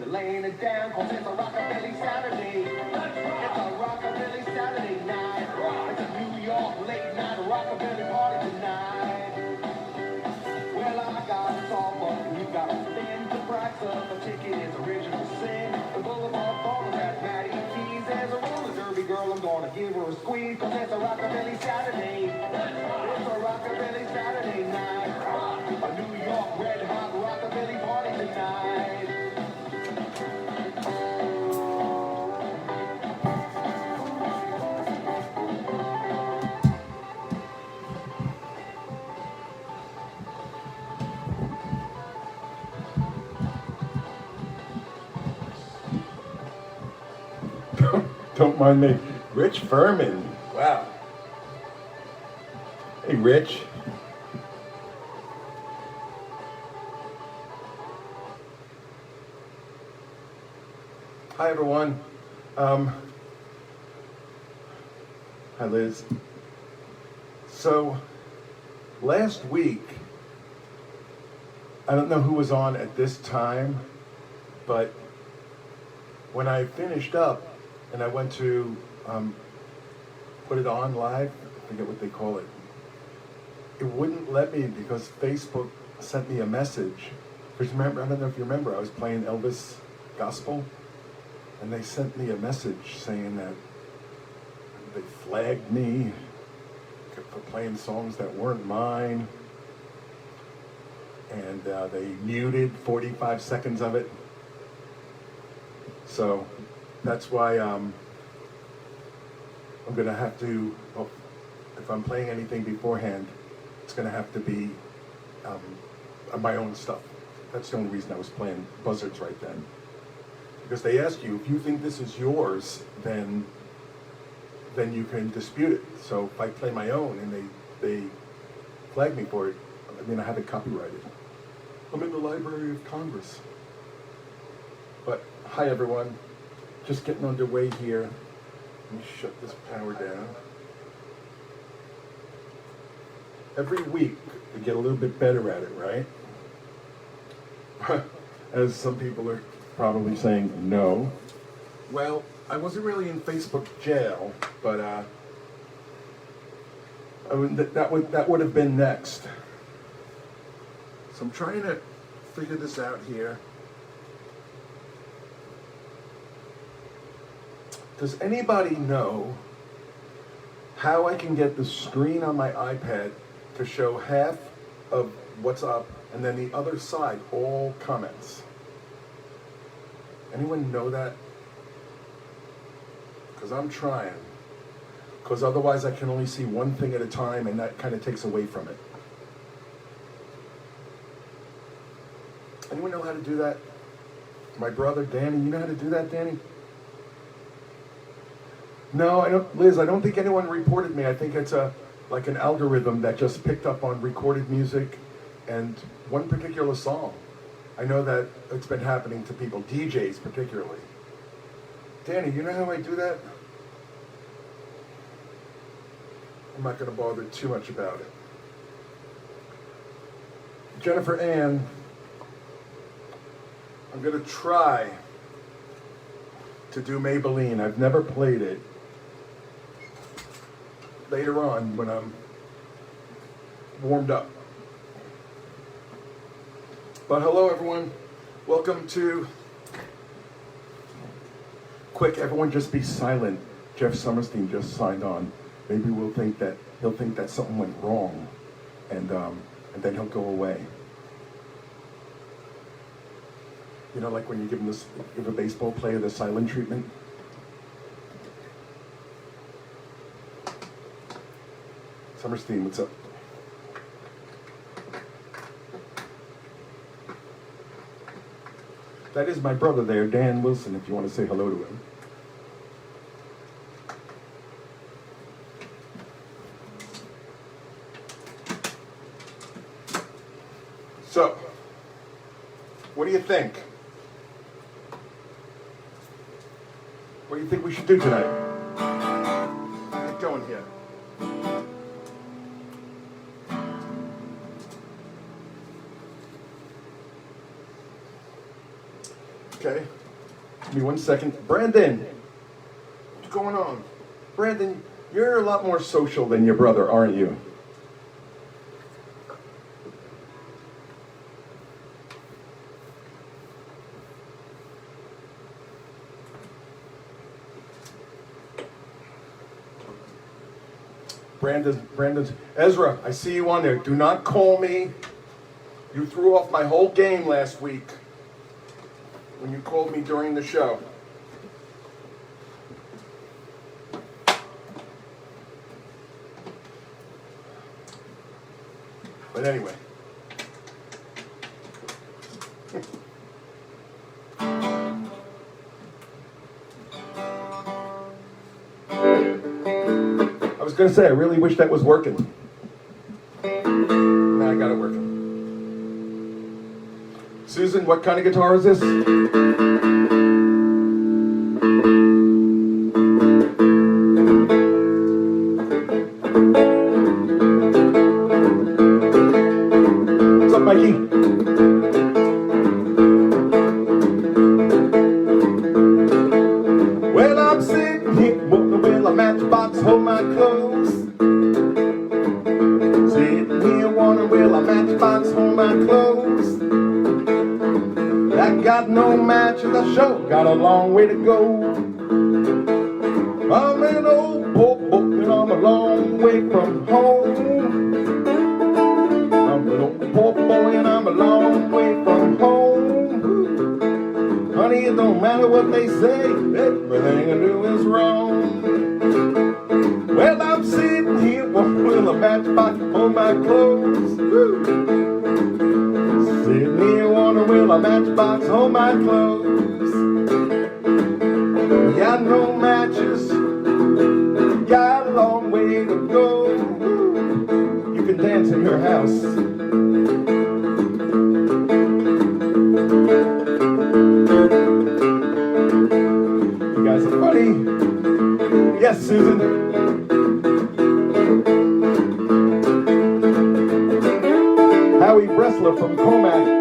We're laying it down, cause it's a rockabilly Saturday. It's a rockabilly Saturday night. It's a New York late night rockabilly party tonight. Well, I got a softball, you got a spin to price up. A ticket is original sin. The Boulevard Ballers at Patty T's. There's a roller derby girl, I'm gonna give her a squeeze, cause it's a rockabilly Saturday. It's a rockabilly Saturday night. A New York red hot rockabilly party tonight. Don't mind me. Rich Furman. Wow. Hey, Rich. Hi, everyone. Hi, Liz. So, last week, I don't know who was on at this time, but when I finished up, and I went to put it on live, I forget what they call it. It wouldn't let me because Facebook sent me a message. Because remember, I don't know if you remember, I was playing Elvis gospel, and they sent me a message saying that they flagged me for playing songs that weren't mine, and they muted 45 seconds of it. So that's why I'm gonna have to, well, if I'm playing anything beforehand, it's gonna have to be my own stuff. That's the only reason I was playing buzzards right then. Because they ask you, if you think this is yours, then you can dispute it. So if I play my own and they flag me for it, I mean, I have it copyrighted. I'm in the Library of Congress. But hi everyone. Just getting underway here. Let me shut this power down. Every week we get a little bit better at it, right? As some people are probably saying no. Well, I wasn't really in Facebook jail, but that would have been next. So I'm trying to figure this out here. Does anybody know how I can get the screen on my iPad to show half of what's up and then the other side, all comments? Anyone know that? Because I'm trying. Because otherwise I can only see one thing at a time and that kind of takes away from it. Anyone know how to do that? My brother, Danny, you know how to do that, Danny? No, I don't, Liz, I don't think anyone reported me. I think it's like an algorithm that just picked up on recorded music and one particular song. I know that it's been happening to people, DJs particularly. Danny, you know how I do that? I'm not going to bother too much about it. Jennifer Ann, I'm going to try to do Maybelline. I've never played it. Later on when I'm warmed up. But hello everyone, welcome to, quick, everyone just be silent. Jeff Summerstein just signed on. Maybe he'll think that something went wrong and then he'll go away. You know, like when you give a baseball player the silent treatment? Summerstein, what's up? That is my brother there, Dan Wilson, if you want to say hello to him. So, what do you think? What do you think we should do tonight? Get going here. Okay. Give me 1 second. Brandon, what's going on? Brandon, you're a lot more social than your brother, aren't you? Brandon's, Ezra, I see you on there. Do not call me. You threw off my whole game last week when you called me during the show. But anyway. I was going to say, I really wish that was working. Now I got it working. Susan, what kind of guitar is this? What's up, Mikey? Well, I'm sitting here, will a matchbox hold my clothes? Sitting here wondering, will a matchbox hold my clothes? I got no matches, I sure got a long way to go. I'm an old poor book and I'm a long way from home. I'm an old poor boy and I'm a long way from home. Honey, it don't matter what they say, everything I do is wrong. Well, I'm sitting here with a matchbox on my clothes. Sitting here wondering, will a matchbox hold my clothes? Got no matches, got a long way to go. You can dance in your house. You guys are funny. Yes, Susan. Howie Bressler from Comac.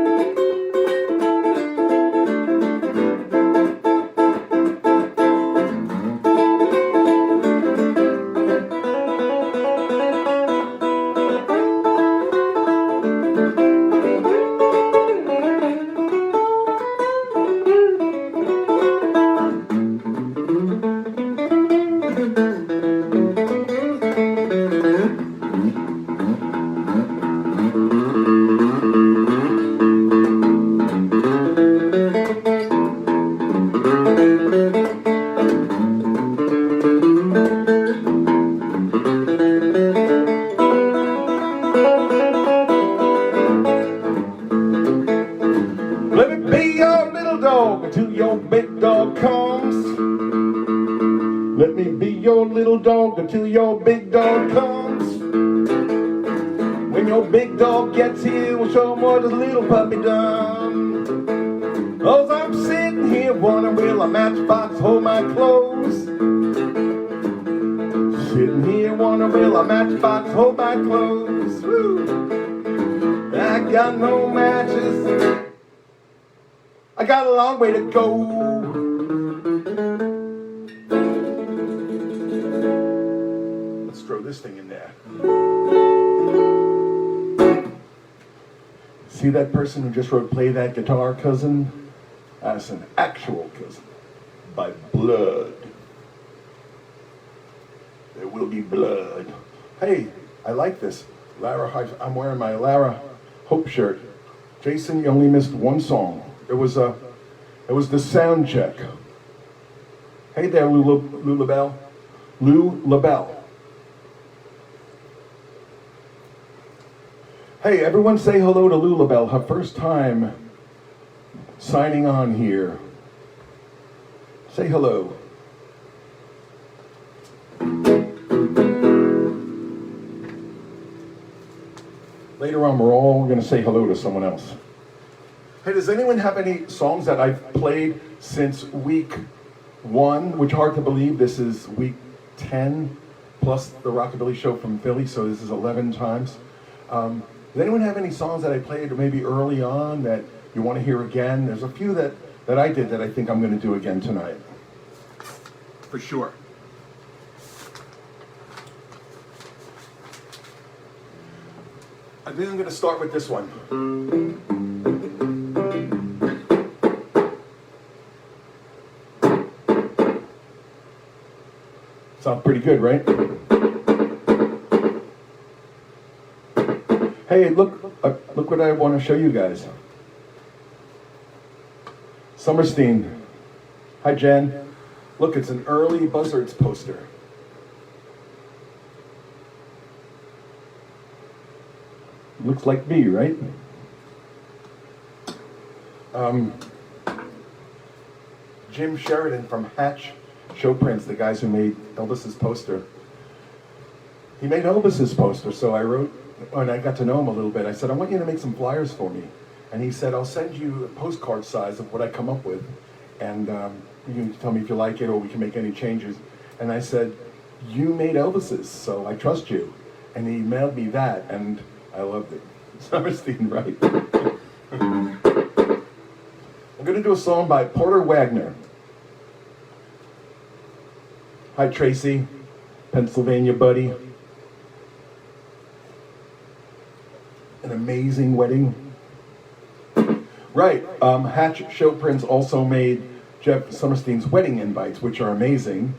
Let me be your little dog until your big dog comes. Let me be your little dog until your big dog comes. When your big dog gets here, we'll show him what his little puppy done. Oh, I'm sitting here wondering, will a matchbox hold my clothes? Sitting here wondering, will a matchbox hold my clothes? Woo. I got no matches. I got a long way to go. Let's throw this thing in there. See that person who just wrote "Play That Guitar, Cousin"? That's an actual cousin by blood. There will be blood. Hey, I like this. Lara, I'm wearing my Lara Hope shirt. Jason, you only missed one song. It was the sound check. Hey there, Lou LaBelle. Lou LaBelle. Hey, everyone say hello to Lou LaBelle. Her first time signing on here. Say hello. Later on, we're all going to say hello to someone else. Hey, does anyone have any songs that I've played since week 1? Which, hard to believe, this is week 10 plus the Rockabilly Show from Philly, so this is 11 times. Does anyone have any songs that I played maybe early on that you want to hear again? There's a few that that I did that I think I'm going to do again tonight. For sure. I think I'm going to start with this one. Sounds pretty good, right? Hey, look what I want to show you guys. Summerstein. Hi, Jen. Look, it's an early Buzzards poster. Looks like me, right? Jim Sheridan from Hatch Show Prints, the guys who made Elvis's poster. He made Elvis's poster, so I wrote, and I got to know him a little bit. I said, I want you to make some flyers for me. And he said, I'll send you a postcard size of what I come up with. And you can tell me if you like it or we can make any changes. And I said, you made Elvis's, so I trust you. And he mailed me that, and I loved it. Summerstein, right? I'm going to do a song by Porter Wagner. Hi, Tracy, Pennsylvania buddy. An amazing wedding. Right, Hatch Show Prints also made Jeff Summerstein's wedding invites, which are amazing.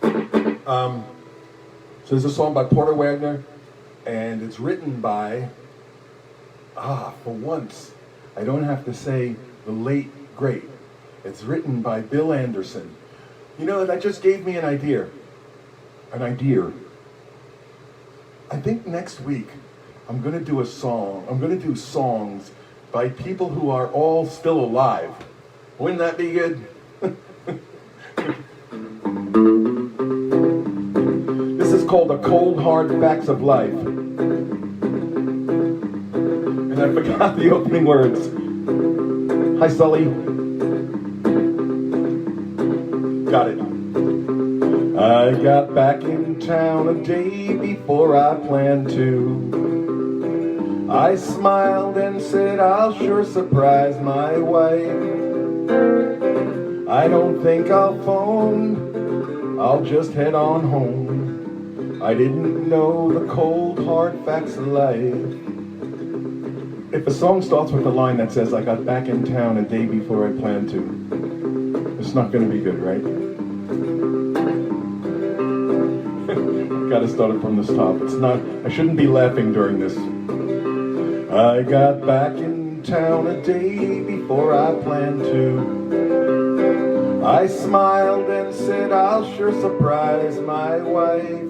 So there's a song by Porter Wagner, and it's written by, for once, I don't have to say the late, great. It's written by Bill Anderson. You know, that just gave me an idea. An idea. I think next week I'm going to do a song. I'm going to do songs by people who are all still alive. Wouldn't that be good? This is called The Cold Hard Facts of Life. And I forgot the opening words. Hi, Sully. Got it. I got back in town a day before I planned to. I smiled and said I'll sure surprise my wife. I don't think I'll phone, I'll just head on home. I didn't know the cold hard facts of life. If a song starts with a line that says I got back in town a day before I planned to, it's not going to be good, right? Gotta start it from the top. It's not, I shouldn't be laughing during this. I got back in town a day before I planned to. I smiled and said I'll sure surprise my wife.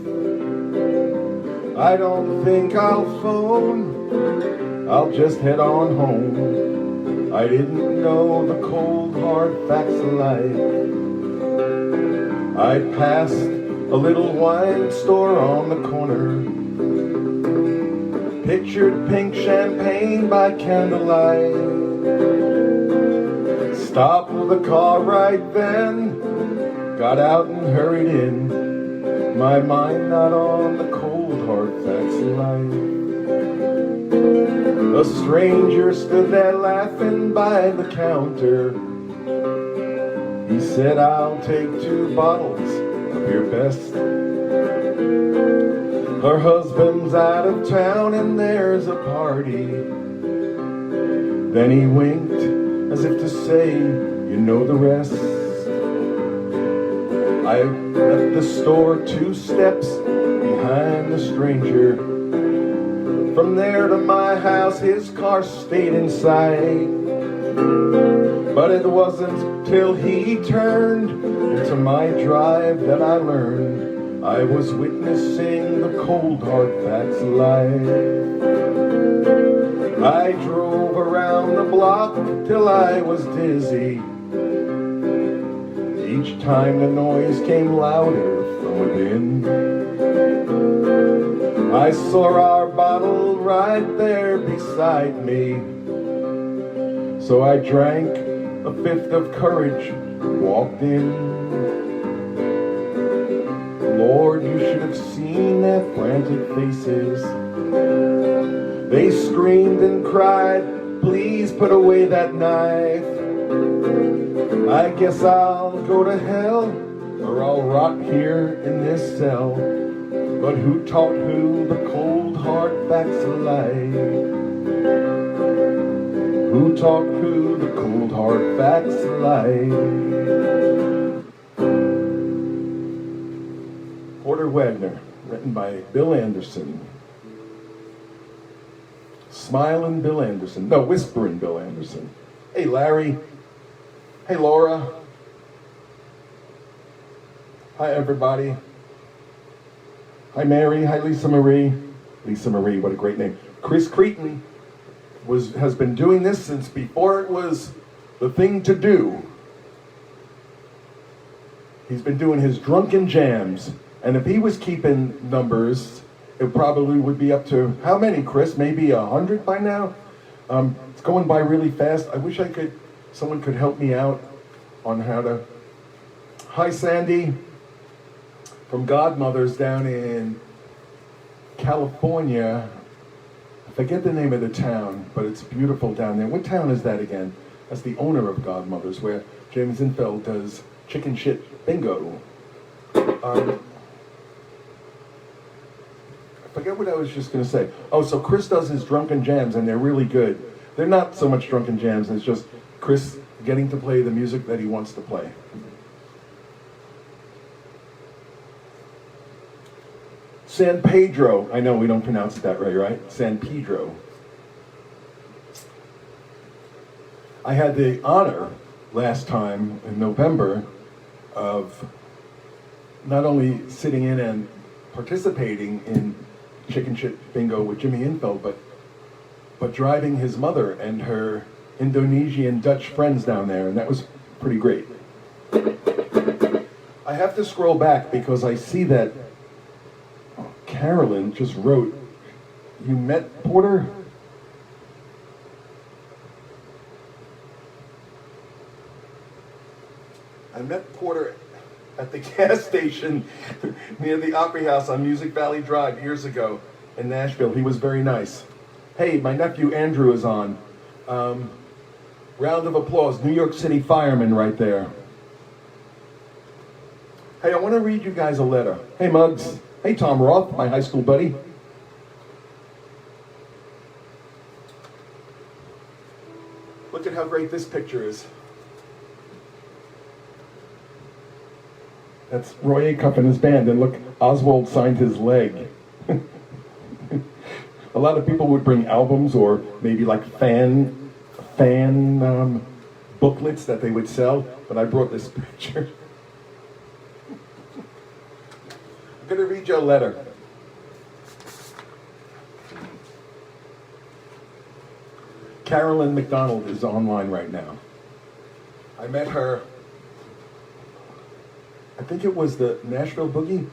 I don't think I'll phone, I'll just head on home. I didn't know the cold hard facts of life. I passed a little wine store on the corner, pictured pink champagne by candlelight. Stopped the car right then, got out and hurried in, my mind not on the cold hard facts of life. A stranger stood there laughing by the counter. He said, I'll take 2 bottles of your best. Her husband's out of town and there's a party. Then he winked as if to say, you know the rest. I left the store 2 steps behind the stranger. From there to my house, his car stayed inside. But it wasn't till he turned into my drive that I learned I was witnessing the cold hard facts of life. I drove around the block till I was dizzy. Each time the noise came louder from within. I saw our bottle right there beside me. So I drank a 5th of courage, walked in. Lord, you should have seen their frantic faces. They screamed and cried, please put away that knife. I guess I'll go to hell, or I'll rot here in this cell. But who taught who the cold hard facts of life? Who taught who the cold hard facts of life? Porter Wagner, written by Bill Anderson. Smiling Bill Anderson. No, whispering Bill Anderson. Hey, Larry. Hey, Laura. Hi, everybody. Hi, Mary. Hi, Lisa Marie. Lisa Marie, what a great name. Chris Cretin has been doing this since before it was the thing to do. He's been doing his drunken jams. And if he was keeping numbers, it probably would be up to, how many, Chris? Maybe 100 by now? It's going by really fast. I wish someone could help me out on how to. Hi, Sandy, from Godmothers down in California. I forget the name of the town, but it's beautiful down there. What town is that again? That's the owner of Godmothers, where James Infeld does chicken shit bingo. I forget what I was just going to say. Oh, so Chris does his drunken jams, and they're really good. They're not so much drunken jams, it's just Chris getting to play the music that he wants to play. San Pedro. I know we don't pronounce it that way, right? San Pedro. I had the honor last time in November of not only sitting in and participating in Chicken Shit Bingo with Jimmy Infeld, but driving his mother and her Indonesian Dutch friends down there, and that was pretty great. I have to scroll back because I see that Carolyn just wrote, you met Porter? I met Porter at the gas station near the Opry House on Music Valley Drive years ago in Nashville. He was very nice. Hey, my nephew Andrew is on. Round of applause. New York City fireman right there. Hey, I want to read you guys a letter. Hey, Muggs. Hey, Tom Roth, my high school buddy. Look at how great this picture is. That's Roy Acuff and his band, and look, Oswald signed his leg. A lot of people would bring albums or maybe like fan booklets that they would sell, but I brought this picture. I'm going to read you a letter. Carolyn McDonald is online right now. I met her, I think it was the Nashville Boogie,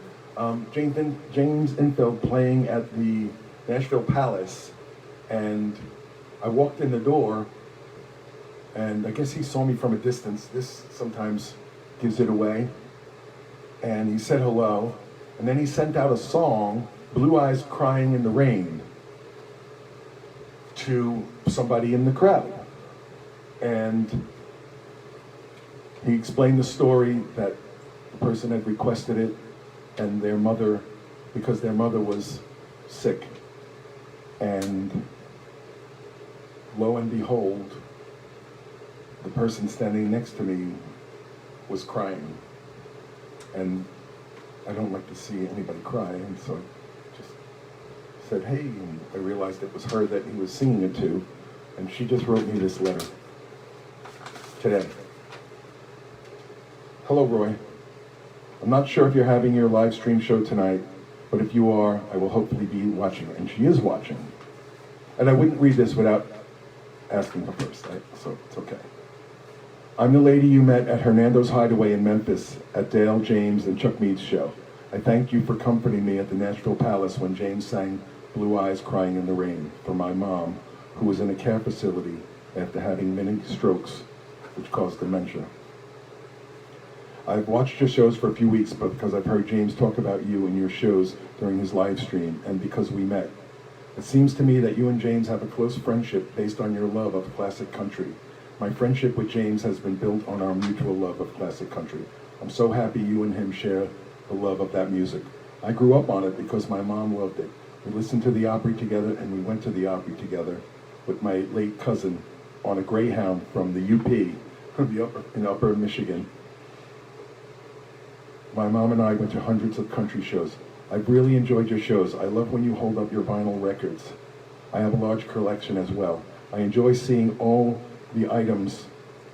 James Infeld playing at the Nashville Palace, and I walked in the door, and I guess he saw me from a distance. This sometimes gives it away. And he said hello, and then he sent out a song, Blue Eyes Crying in the Rain, to somebody in the crowd. And he explained the story that the person had requested it, and their mother, because their mother was sick. And lo and behold, the person standing next to me was crying. And I don't like to see anybody cry, and so I just said, hey, and I realized it was her that he was singing it to, and she just wrote me this letter today. Hello, Roy. I'm not sure if you're having your live stream show tonight, but if you are, I will hopefully be watching. And she is watching. And I wouldn't read this without asking her first, right? So it's okay. I'm the lady you met at Hernando's Hideaway in Memphis at Dale, James, and Chuck Mead's show. I thank you for comforting me at the Nashville Palace when James sang Blue Eyes Crying in the Rain for my mom, who was in a care facility after having many strokes, which caused dementia. I've watched your shows for a few weeks, but because I've heard James talk about you and your shows during his live stream, and because we met. It seems to me that you and James have a close friendship based on your love of classic country. My friendship with James has been built on our mutual love of classic country. I'm so happy you and him share the love of that music. I grew up on it because my mom loved it. We listened to the Opry together, and we went to the Opry together with my late cousin on a Greyhound from the UP, in upper Michigan. My mom and I went to hundreds of country shows. I've really enjoyed your shows. I love when you hold up your vinyl records. I have a large collection as well. I enjoy seeing all the items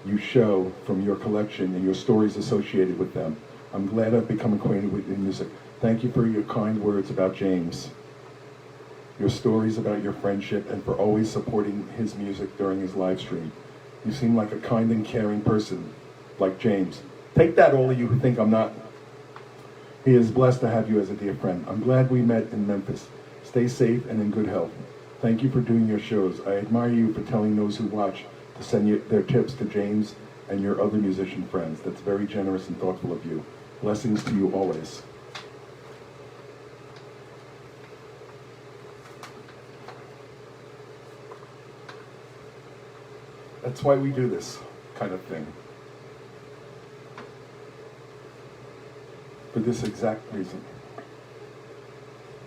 you show from your collection and your stories associated with them. I'm glad I've become acquainted with your music. Thank you for your kind words about James, your stories about your friendship, and for always supporting his music during his live stream. You seem like a kind and caring person, like James. Take that, all of you who think I'm not. He is blessed to have you as a dear friend. I'm glad we met in Memphis. Stay safe and in good health. Thank you for doing your shows. I admire you for telling those who watch to send their tips to James and your other musician friends. That's very generous and thoughtful of you. Blessings to you always. That's why we do this kind of thing. For this exact reason.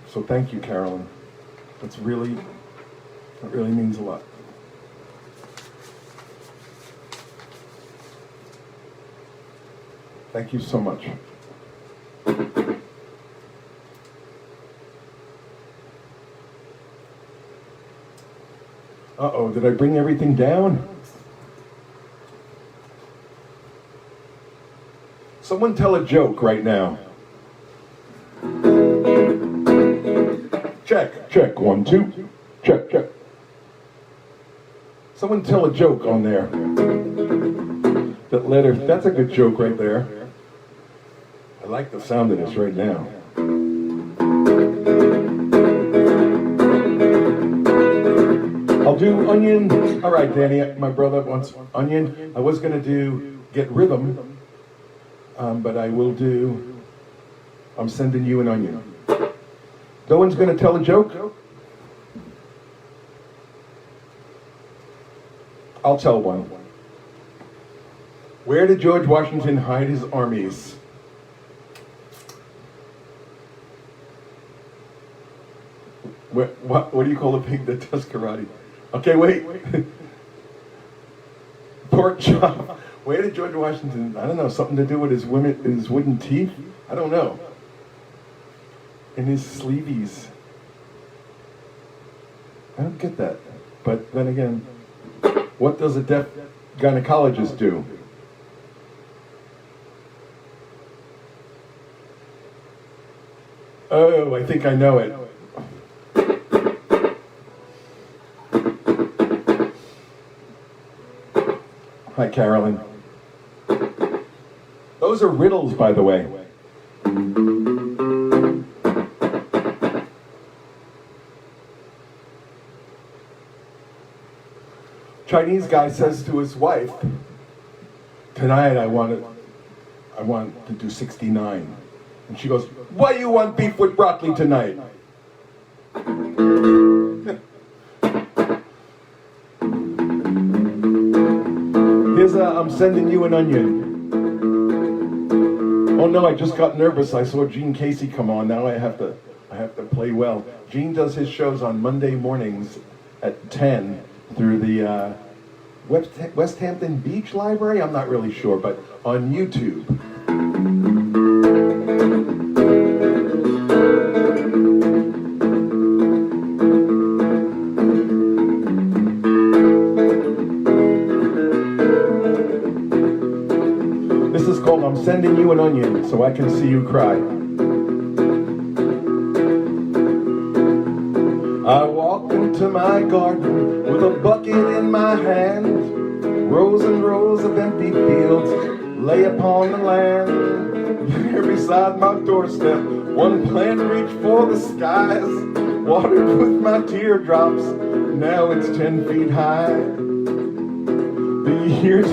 So thank you, Carolyn. That really means a lot. Thank you so much. Uh-oh, did I bring everything down? Someone tell a joke right now. Check, 1, 2. Check. Someone tell a joke on there. That letter, that's a good joke right there. I like the sound of this right now. I'll do onion. All right, Danny, my brother wants onion. I was gonna do Get Rhythm, but I will do I'm Sending You an Onion. No one's gonna tell a joke? I'll tell one. Where did George Washington hide his armies? What do you call a pig that does karate? Okay, wait. Pork chop. Where did George Washington, I don't know, something to do with his wooden teeth? I don't know. In his sleeveys. I don't get that. But then again, what does a deaf gynecologist do? Oh, I think I know it. Hi, Carolyn. Those are riddles, by the way. Chinese guy says to his wife, tonight I want to do 69. And she goes, why you want beef with broccoli tonight? Here's I'm Sending You an Onion. Oh no, I just got nervous. I saw Gene Casey come on. Now I have to play well. Gene does his shows on Monday mornings at 10 through the West Hampton Beach Library. I'm not really sure, but on YouTube. This is called I'm Sending You an Onion so I can see you cry. I walk into my garden with a bucket in my hand. Rows and rows of empty fields lay upon the land. There beside my doorstep, one plant reached for the skies, watered with my teardrops, now it's 10 feet high. The years...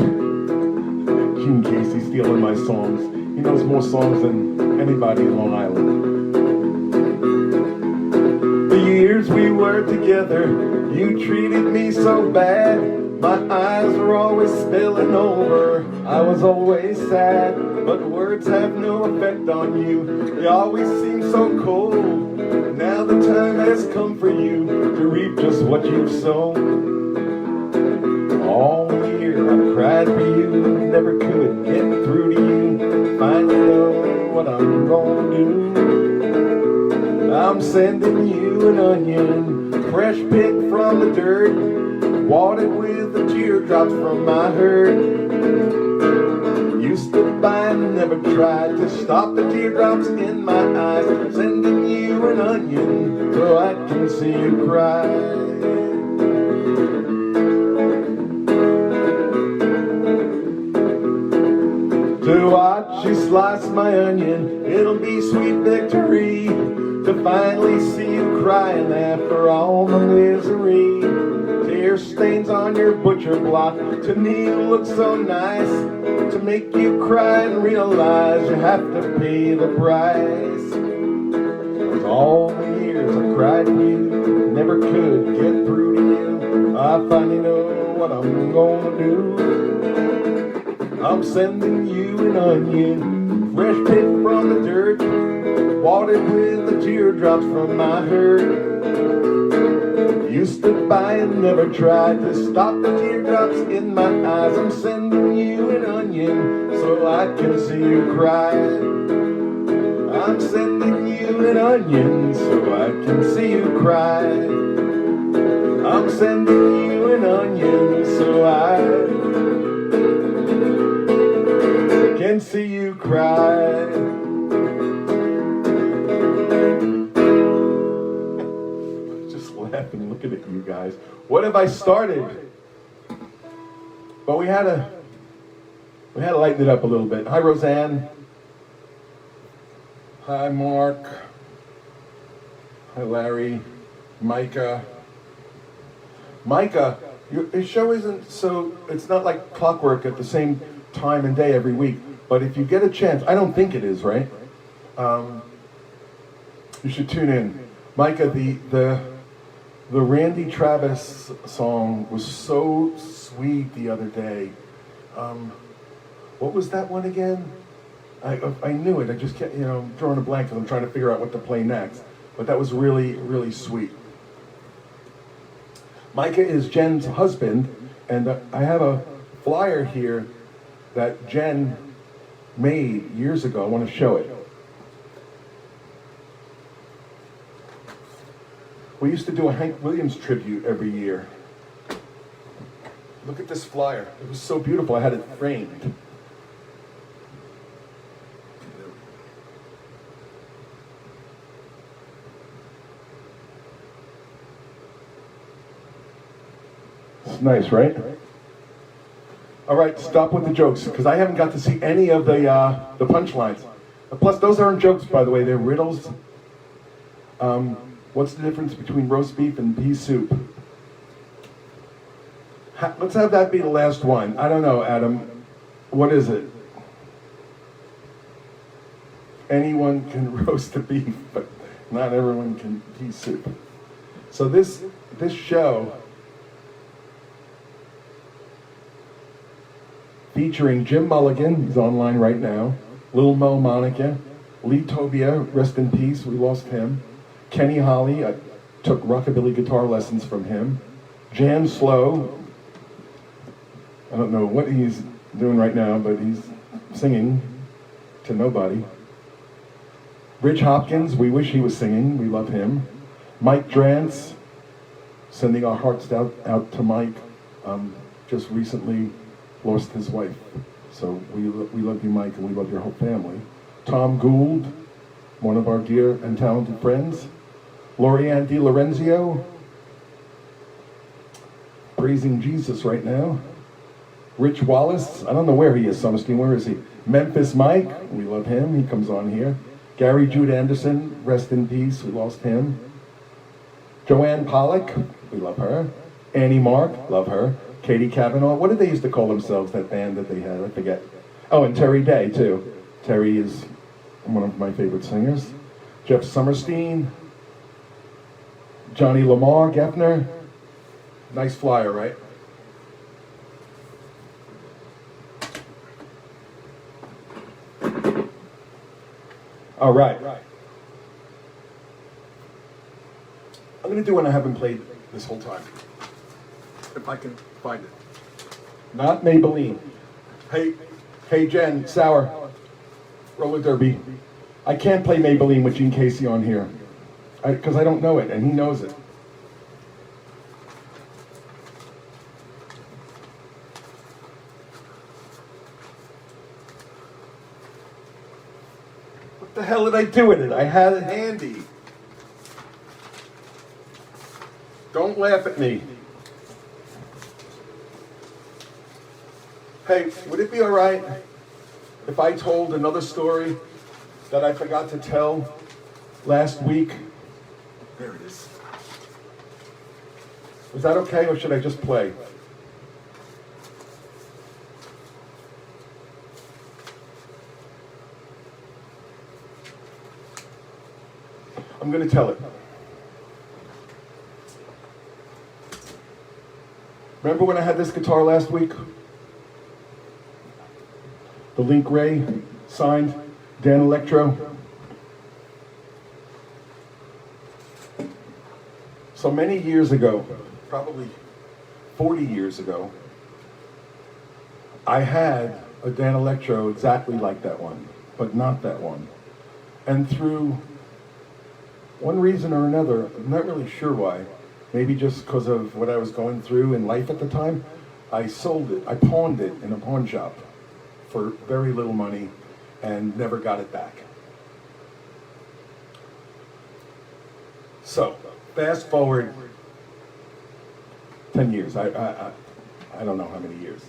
Gene Casey stealing my songs. He knows more songs than anybody in Long Island. The years we were together, you treated me so bad. My eyes were always spilling over, I was always sad. But words have no effect on you, you always seem so cold. Now the time has come for you to reap just what you've sown. All year I cried for you, never could get through to you. Finally know what I'm gonna do. I'm sending you an onion, fresh picked from the dirt, watered with the teardrops from my hurt. You stood by and never tried to stop the teardrops in my eyes. I'm sending you an onion so I can see you cry. To watch you slice my onion, it'll be sweet victory. To finally see you crying after all the misery. Tear stains on your butcher block, to me you look so nice. To make you cry and realize you have to pay the price. 'Cause all the years I cried for you, never could get through to you. I finally know what I'm gonna do. I'm sending you an onion, fresh picked from the dirt, watered with the teardrops from my hurt. You stood by and never tried to stop the teardrops in my eyes. I'm sending you an onion so I can see you cry. I'm sending you an onion so I can see you cry. I'm sending you an onion so I can see you cry. Just laughing, looking at you guys. What have I started? But we had to lighten it up a little bit. Hi, Roseanne. Hi, Mark. Hi, Larry. Micah. Micah, your show isn't so, it's not like clockwork at the same time and day every week. But if you get a chance, I don't think it is, right? You should tune in. Micah, the Randy Travis song was so sweet the other day. What was that one again? I knew it. I just can't, I'm drawing a blank because I'm trying to figure out what to play next. But that was really, really sweet. Micah is Jen's husband, and I have a flyer here that Jen made years ago. I want to show it. We used to do a Hank Williams tribute every year. Look at this flyer. It was so beautiful. I had it framed. It's nice, right? All right, stop with the jokes, because I haven't got to see any of the punchlines. Plus, those aren't jokes, by the way. They're riddles. What's the difference between roast beef and pea soup? Let's have that be the last one. I don't know, Adam. What is it? Anyone can roast a beef, but not everyone can pea soup. So this show, featuring Jim Mulligan, he's online right now, Lil Mo Monica, Lee Tobia, rest in peace, we lost him, Kenny Holly, I took rockabilly guitar lessons from him, Jan Slow, I don't know what he's doing right now, but he's singing to nobody. Rich Hopkins, we wish he was singing, we love him. Mike Drance, sending our hearts out to Mike, just recently lost his wife. So we love you, Mike, and we love your whole family. Tom Gould, one of our dear and talented friends. Lorianne DiLorenzio, praising Jesus right now. Rich Wallace, I don't know where he is, Summerstein, where is he? Memphis Mike, we love him, he comes on here. Gary Jude Anderson, rest in peace, we lost him. Joanne Pollock, we love her. Annie Mark, love her. Katie Kavanaugh, what did they used to call themselves, that band that they had? I forget. Oh, and Terry Day, too. Terry is one of my favorite singers. Jeff Summerstein. Johnny Lamar, Geffner. Nice flyer, right? All right. I'm going to do one I haven't played this whole time. If I can find it. Not Maybelline. Hey Jen, Sour, Roller Derby. I can't play Maybelline with Gene Casey on here. Because I don't know it, and he knows it. What the hell did I do with it? I had it handy. Don't laugh at me. Hey, would it be all right if I told another story that I forgot to tell last week? There it is. Is that okay, or should I just play? I'm going to tell it. Remember when I had this guitar last week? The Link Ray, signed, Dan Electro. So many years ago, probably 40 years ago, I had a Dan Electro exactly like that one, but not that one. And through one reason or another, I'm not really sure why, maybe just because of what I was going through in life at the time, I sold it, I pawned it in a pawn shop for very little money and never got it back. So, fast forward 10 years, I don't know how many years.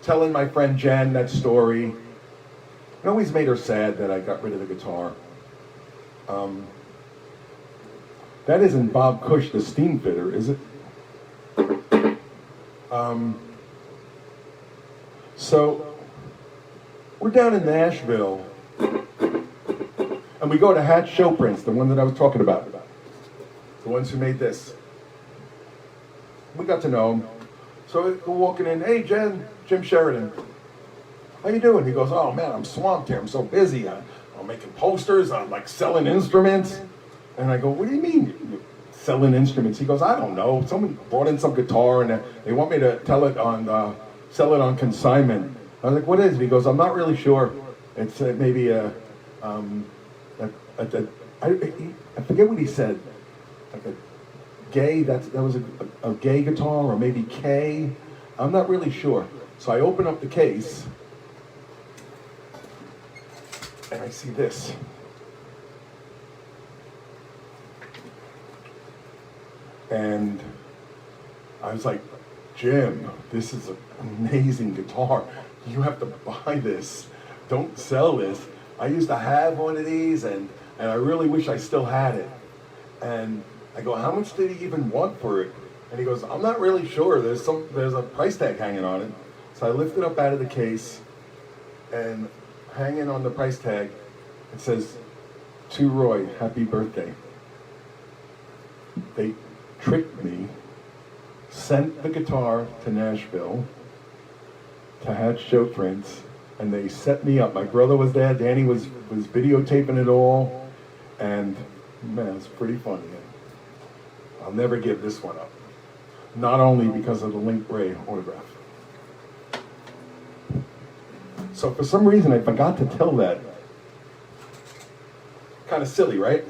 Telling my friend Jen that story, it always made her sad that I got rid of the guitar. That isn't Bob Cush, the steam fitter, is it? So, we're down in Nashville, and we go to Hatch Show Prints, the one that I was talking about. The ones who made this. We got to know him. So we're walking in, hey Jen, Jim Sheridan. How you doing? He goes, oh man, I'm swamped here, I'm so busy. I'm making posters, I'm like selling instruments. And I go, what do you mean selling instruments? He goes, I don't know. Someone brought in some guitar and they want me to sell it on consignment. I was like, what is it? He goes, I'm not really sure. It's maybe I forget what he said. Like a gay, that was a gay guitar, or maybe K. I'm not really sure. So I open up the case and I see this. And I was like, Jim, this is an amazing guitar. You have to buy this. Don't sell this. I used to have one of these, and I really wish I still had it. And I go, how much did he even want for it? And he goes, I'm not really sure. There's a price tag hanging on it. So I lift it up out of the case, and hanging on the price tag, it says, to Roy, happy birthday. They tricked me, sent the guitar to Nashville to Hatch Show Prints, and they set me up. My brother was there, Danny was videotaping it all, and man, it's pretty funny. I'll never give this one up. Not only because of the Link Ray autograph. So for some reason I forgot to tell that. Kind of silly, right?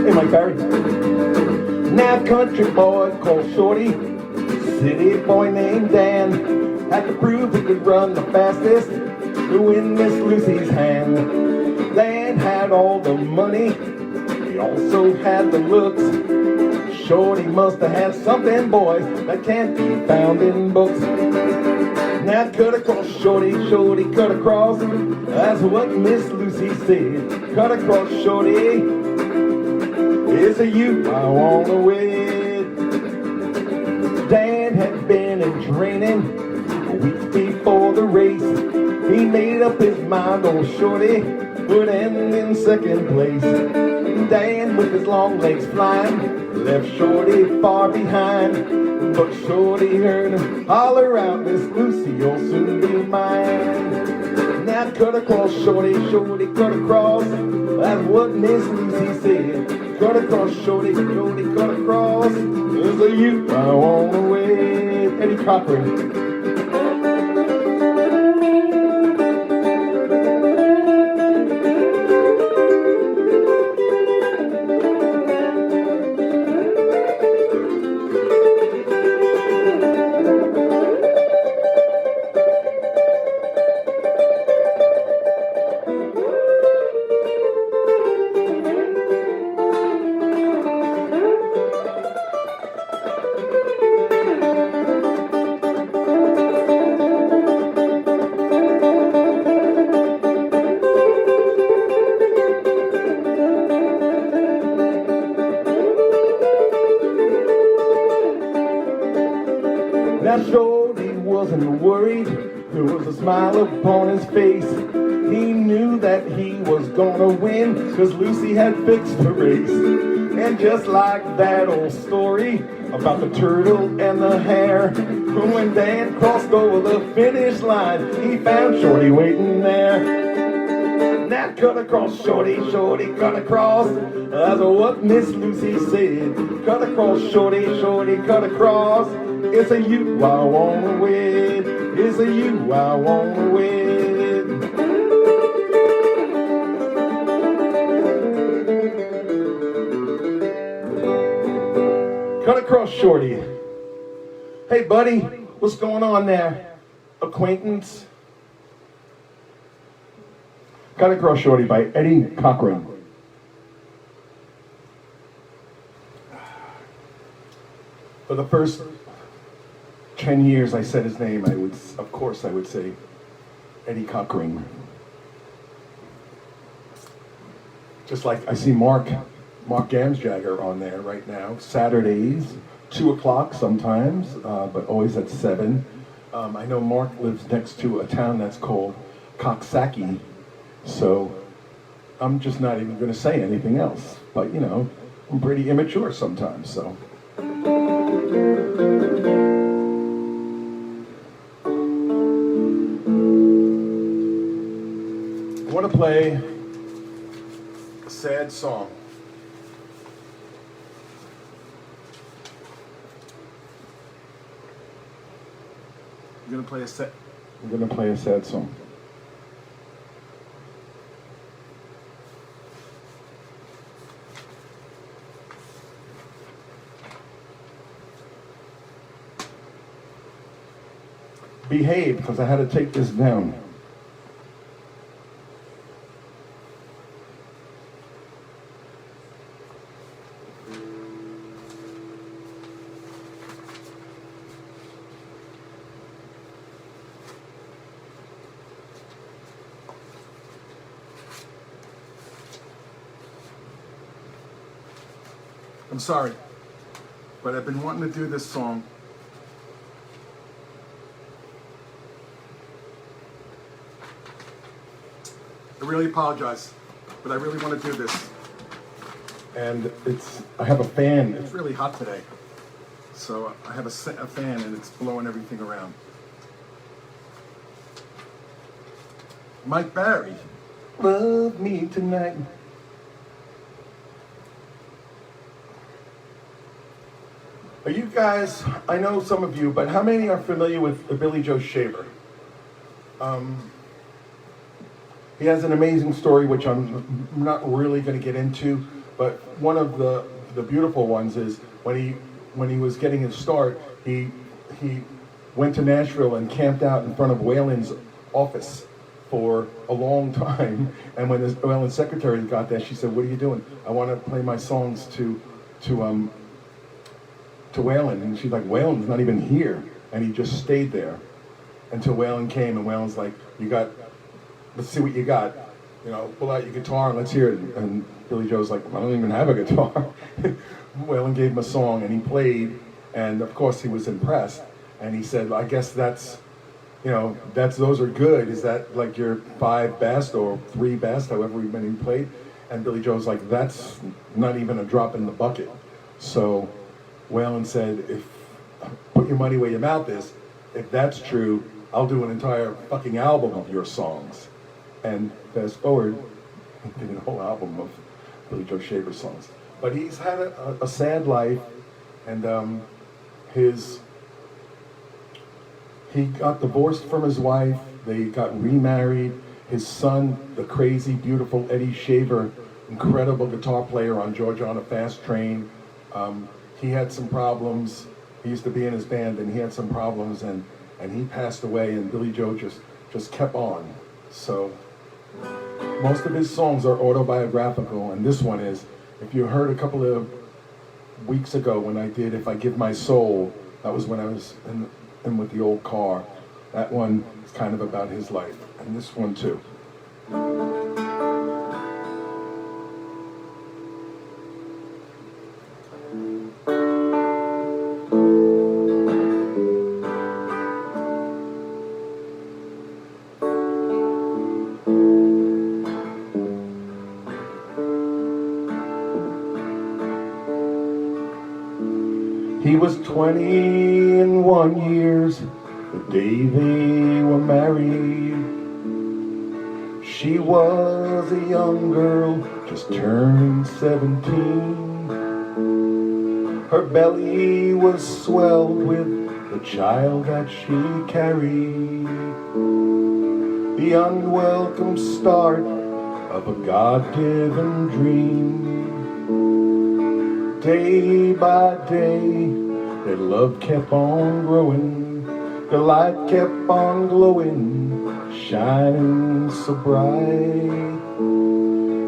Hey, Mike Barry. Now country boy called Shorty, city boy named Dan, had to prove he could run the fastest to win Miss Lucy's hand. Dan had all the money, he also had the looks. Shorty must have had something, boys, that can't be found in books. Now cut across, Shorty, Shorty, cut across. That's what Miss Lucy said. Cut across, Shorty. It's a you I wanna wed. Dan had been in training weeks before the race. He made up his mind, old Shorty would end in second place. Dan with his long legs flying left Shorty far behind. But Shorty heard him holler out, Miss Lucy, you'll soon be mine. Now cut across, Shorty, Shorty, cut across. That's what Miss Lucy said. Cut across, Shorty, Shorty, cut across. There's a you I wanna wed. Eddie Cochran. Now Shorty wasn't worried, there was a smile upon his face. He knew that he was gonna win, cause Lucy had fixed the race. And just like that old story about the turtle and the hare, when Dan crossed over the finish line, he found Shorty waiting there. Now cut across, Shorty, Shorty, cut across. That's what Miss Lucy said. Cut across, Shorty, Shorty, cut across. It's a you I wanna wed. It's a you I wanna wed. Cut across, Shorty. Hey, buddy, what's going on there? Acquaintance? Cut Across, Shorty by Eddie Cochran. For the first 10 years I said his name, of course I would say Eddie Cochran. Just like I see Mark Gamsjagger on there right now, Saturdays, 2 o'clock sometimes, but always at 7. I know Mark lives next to a town that's called Coxsackie, so I'm just not even going to say anything else. But, you know, I'm pretty immature sometimes, so. I want to play a sad song. I'm going to play a sad song. Behave, because I had to take this down. I'm sorry, but I've been wanting to do this song. I really apologize, but I really want to do this. And I have a fan. It's really hot today. So I have a fan and it's blowing everything around. Mike Barry, love me tonight. Are you guys, I know some of you, but how many are familiar with Billy Joe Shaver? He has an amazing story, which I'm not really going to get into, but one of the beautiful ones is when he was getting his start, he went to Nashville and camped out in front of Waylon's office for a long time. And when Waylon's secretary got there, she said, "What are you doing?" "I want to play my songs to Waylon." And she's like, "Waylon's not even here." And he just stayed there until Waylon came, and Waylon's like, "Let's see what you got. You know, pull out your guitar and let's hear it." And Billy Joe's like, "I don't even have a guitar." Waylon gave him a song and he played, and of course he was impressed. And he said, "I guess that's you know, those are good. Is that like your 5 best or 3 best, however many you played? And Billy Joe's like, that's not even a drop in the bucket. So Waylon said, if put your money where your mouth is, if that's true, I'll do an entire fucking album of your songs. And fast forward, he did a whole album of Billy Joe Shaver songs. But he's had a sad life, and he got divorced from his wife. They got remarried. His son, the crazy, beautiful Eddie Shaver, incredible guitar player on Georgia on a Fast Train. He had some problems. He used to be in his band, and he had some problems, and he passed away, and Billy Joe just kept on. So most of his songs are autobiographical, and this one is. If you heard a couple of weeks ago when I did If I Give My Soul, that was when I was in with the old car. That one is kind of about his life, and this one too. He was 21 years the day they were married. She was a young girl, just turned 17. Her belly was swelled with the child that she carried. The unwelcome start of a God-given dream. Day by day, their love kept on growing. The light kept on glowing, shining so bright.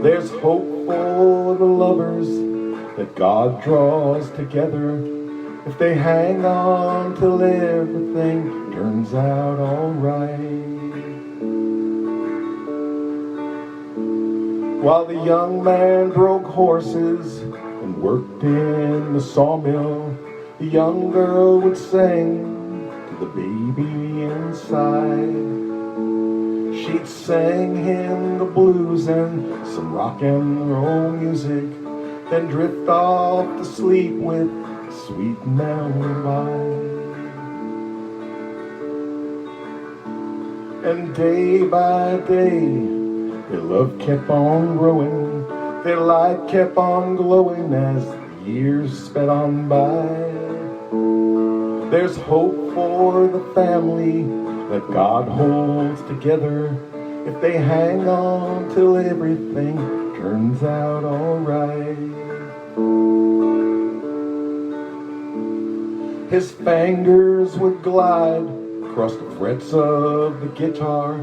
There's hope for the lovers that God draws together if they hang on till everything turns out alright. While the young man broke horses and worked in the sawmill, the young girl would sing to the baby inside. She'd sing him the blues and some rock and roll music, then drift off to sleep with a sweet lullaby. And day by day, their love kept on growing. Their light kept on glowing as the years sped on by. There's hope for the family that God holds together if they hang on till everything turns out alright. His fingers would glide across the frets of the guitar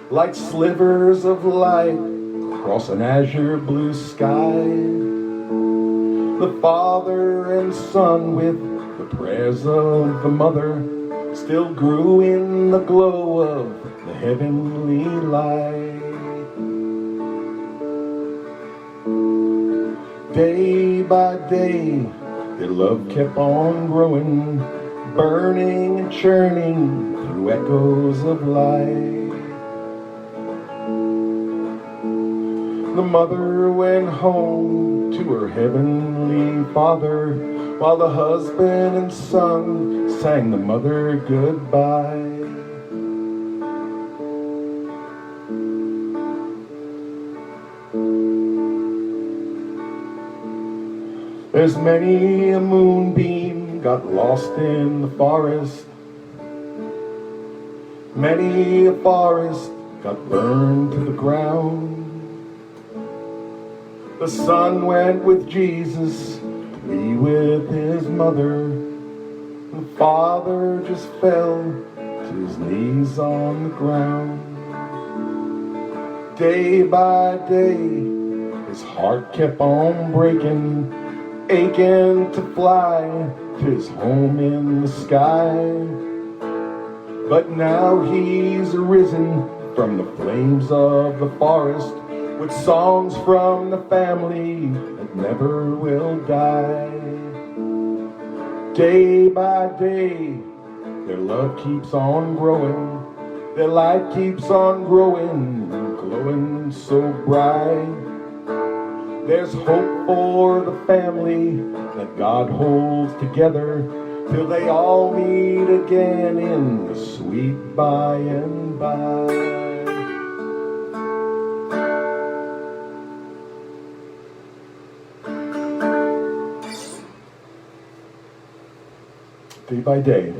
like slivers of light across an azure blue sky. The father and son with the prayers of the mother still grew in the glow of the heavenly light. Day by day, their love kept on growing, burning and churning through echoes of light. The mother went home to her heavenly father, while the husband and son sang the mother goodbye. There's many a moonbeam got lost in the forest. Many a forest got burned to the ground. The son went with Jesus to be with his mother. The father just fell to his knees on the ground. Day by day, his heart kept on breaking, aching to fly to his home in the sky. But now he's arisen from the flames of the forest with songs from the family that never will die. Day by day, their love keeps on growing. Their light keeps on growing, glowing so bright. There's hope for the family that God holds together till they all meet again in the sweet by and by. Day by day.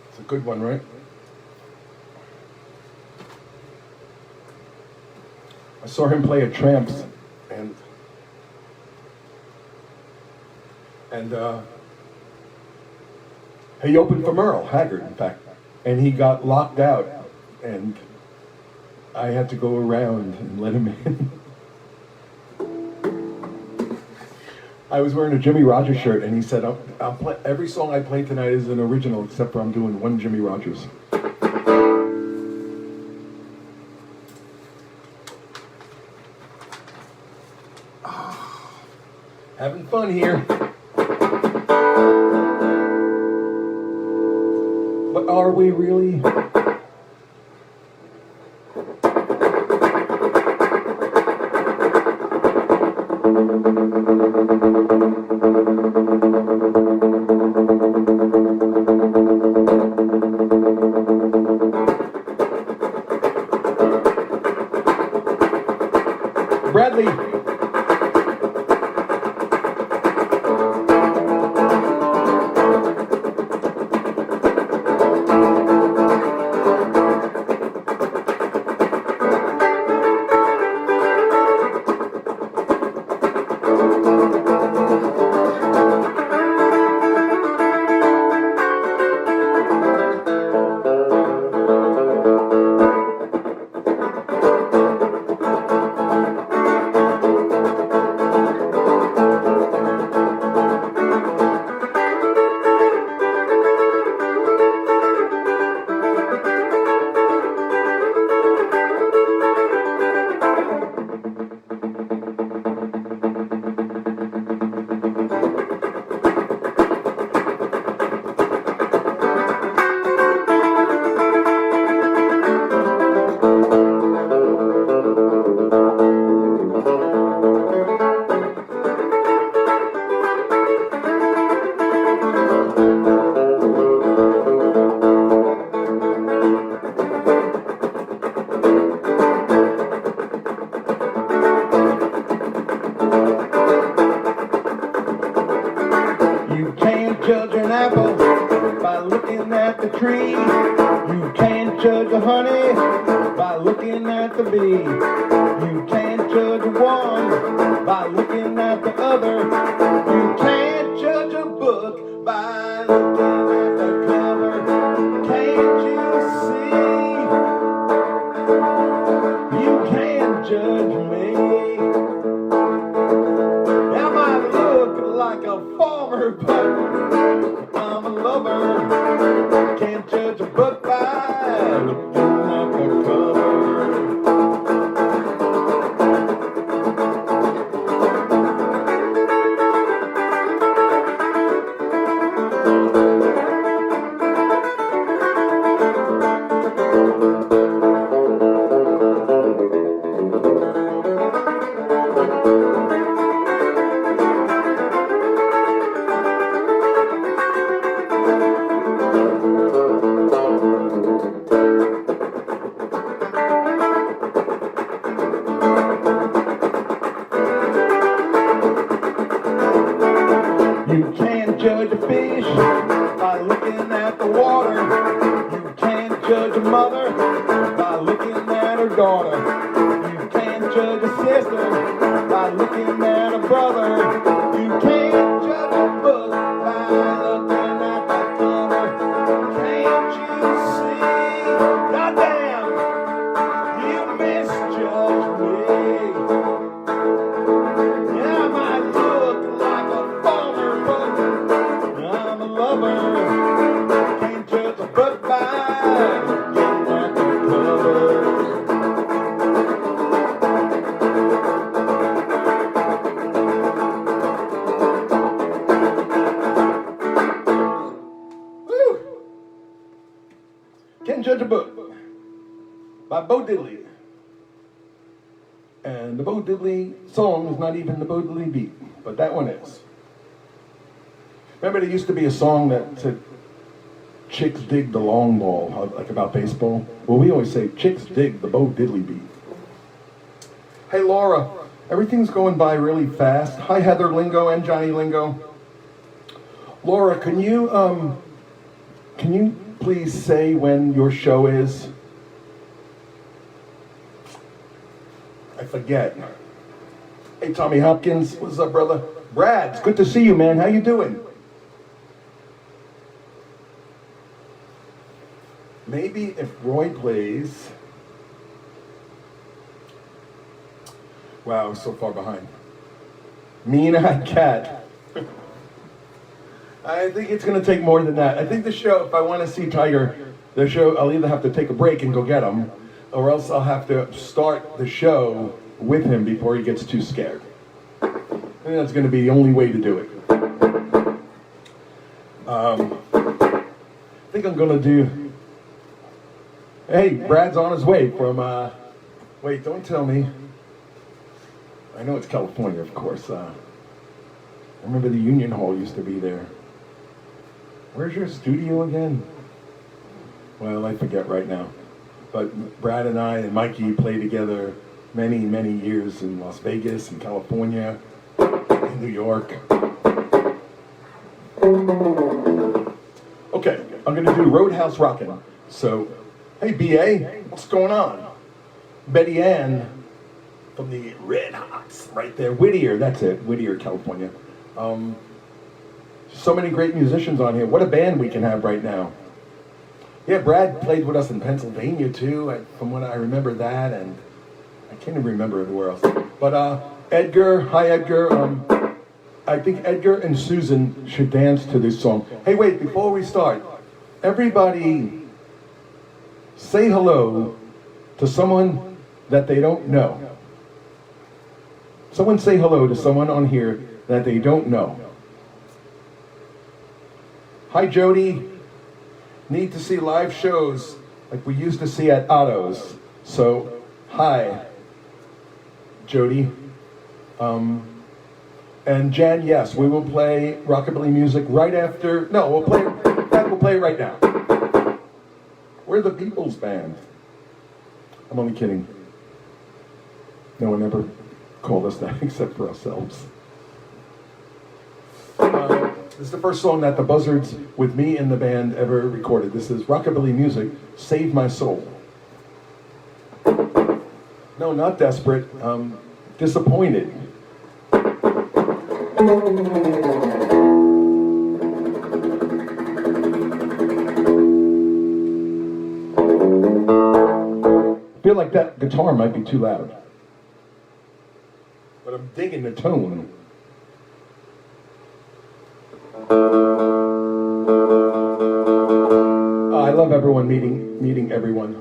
It's a good one, right? I saw him play at Tramps, and he opened for Merle Haggard, in fact, and he got locked out, and I had to go around and let him in. I was wearing a Jimmy Rogers shirt, and he said, I'll play, every song I play tonight is an original, except for I'm doing one Jimmy Rogers. Having fun here. But are we really? Bradley. Judge an apple by looking at the tree. You can't judge a honey by looking at the bee. You can't judge one by looking at the other. You can't judge a book by looking at the cover. Can't you see? You can't judge me. I might look like a farmer, but I'm a lover. Can't judge a book by looking at the cover. You can't judge a fish by looking at the water. You can't judge a mother by looking at her daughter. You can't judge a sister by looking at a brother. You can't judge a book by looking at the cover. Can't you see? Goddamn, you misjudge me. Yeah, I might look like a farmer, but I'm a lover. Can't judge a book by looking at the cover. Judge a Book by Bo Diddley. And the Bo Diddley song is not even the Bo Diddley beat, but that one is. Remember, there used to be a song that said, chicks dig the long ball, like about baseball? Well, we always say, chicks dig the Bo Diddley beat. Hey, Laura, everything's going by really fast. Hi, Heather Lingo and Johnny Lingo. Laura, can you please say when your show is? I forget. Hey, Tommy Hopkins, what's up, brother? Brad, it's good to see you, man. How you doing? Maybe if Roy plays. Wow, so far behind. Mean-eyed cat. I think it's going to take more than that. I think the show, if I want to see Tiger, the show, I'll either have to take a break and go get him, or else I'll have to start the show with him before he gets too scared. I think that's going to be the only way to do it. I think I'm going to do... Hey, Brad's on his way from... Wait, don't tell me. I know it's California, of course. I remember the Union Hall used to be there. Where's your studio again? Well, I forget right now. But Brad and I and Mikey played together many, many years in Las Vegas, in California, in New York. Okay, I'm going to do Roadhouse Rockin'. So, hey, B.A., what's going on? Betty Ann from the Red Hots, right there. Whittier, that's it, Whittier, California. So many great musicians on here. What a band we can have right now. Yeah, Brad played with us in Pennsylvania too, from what I remember that, and I can't even remember everywhere else. But Edgar, hi Edgar. I think Edgar and Susan should dance to this song. Hey, wait, before we start, everybody say hello to someone that they don't know. Someone say hello to someone on here that they don't know. Hi, Jody. Need to see live shows like we used to see at Otto's. So, hi, Jody. And Jan, yes, we will play rockabilly music right after. No, we'll play it right now. We're the People's Band. I'm only kidding. No one ever called us that except for ourselves. This is the first song that the Buzzards, with me in the band, ever recorded. This is rockabilly music, Save My Soul. No, not desperate, disappointed. I feel like that guitar might be too loud. But I'm digging the tone. I love everyone meeting everyone.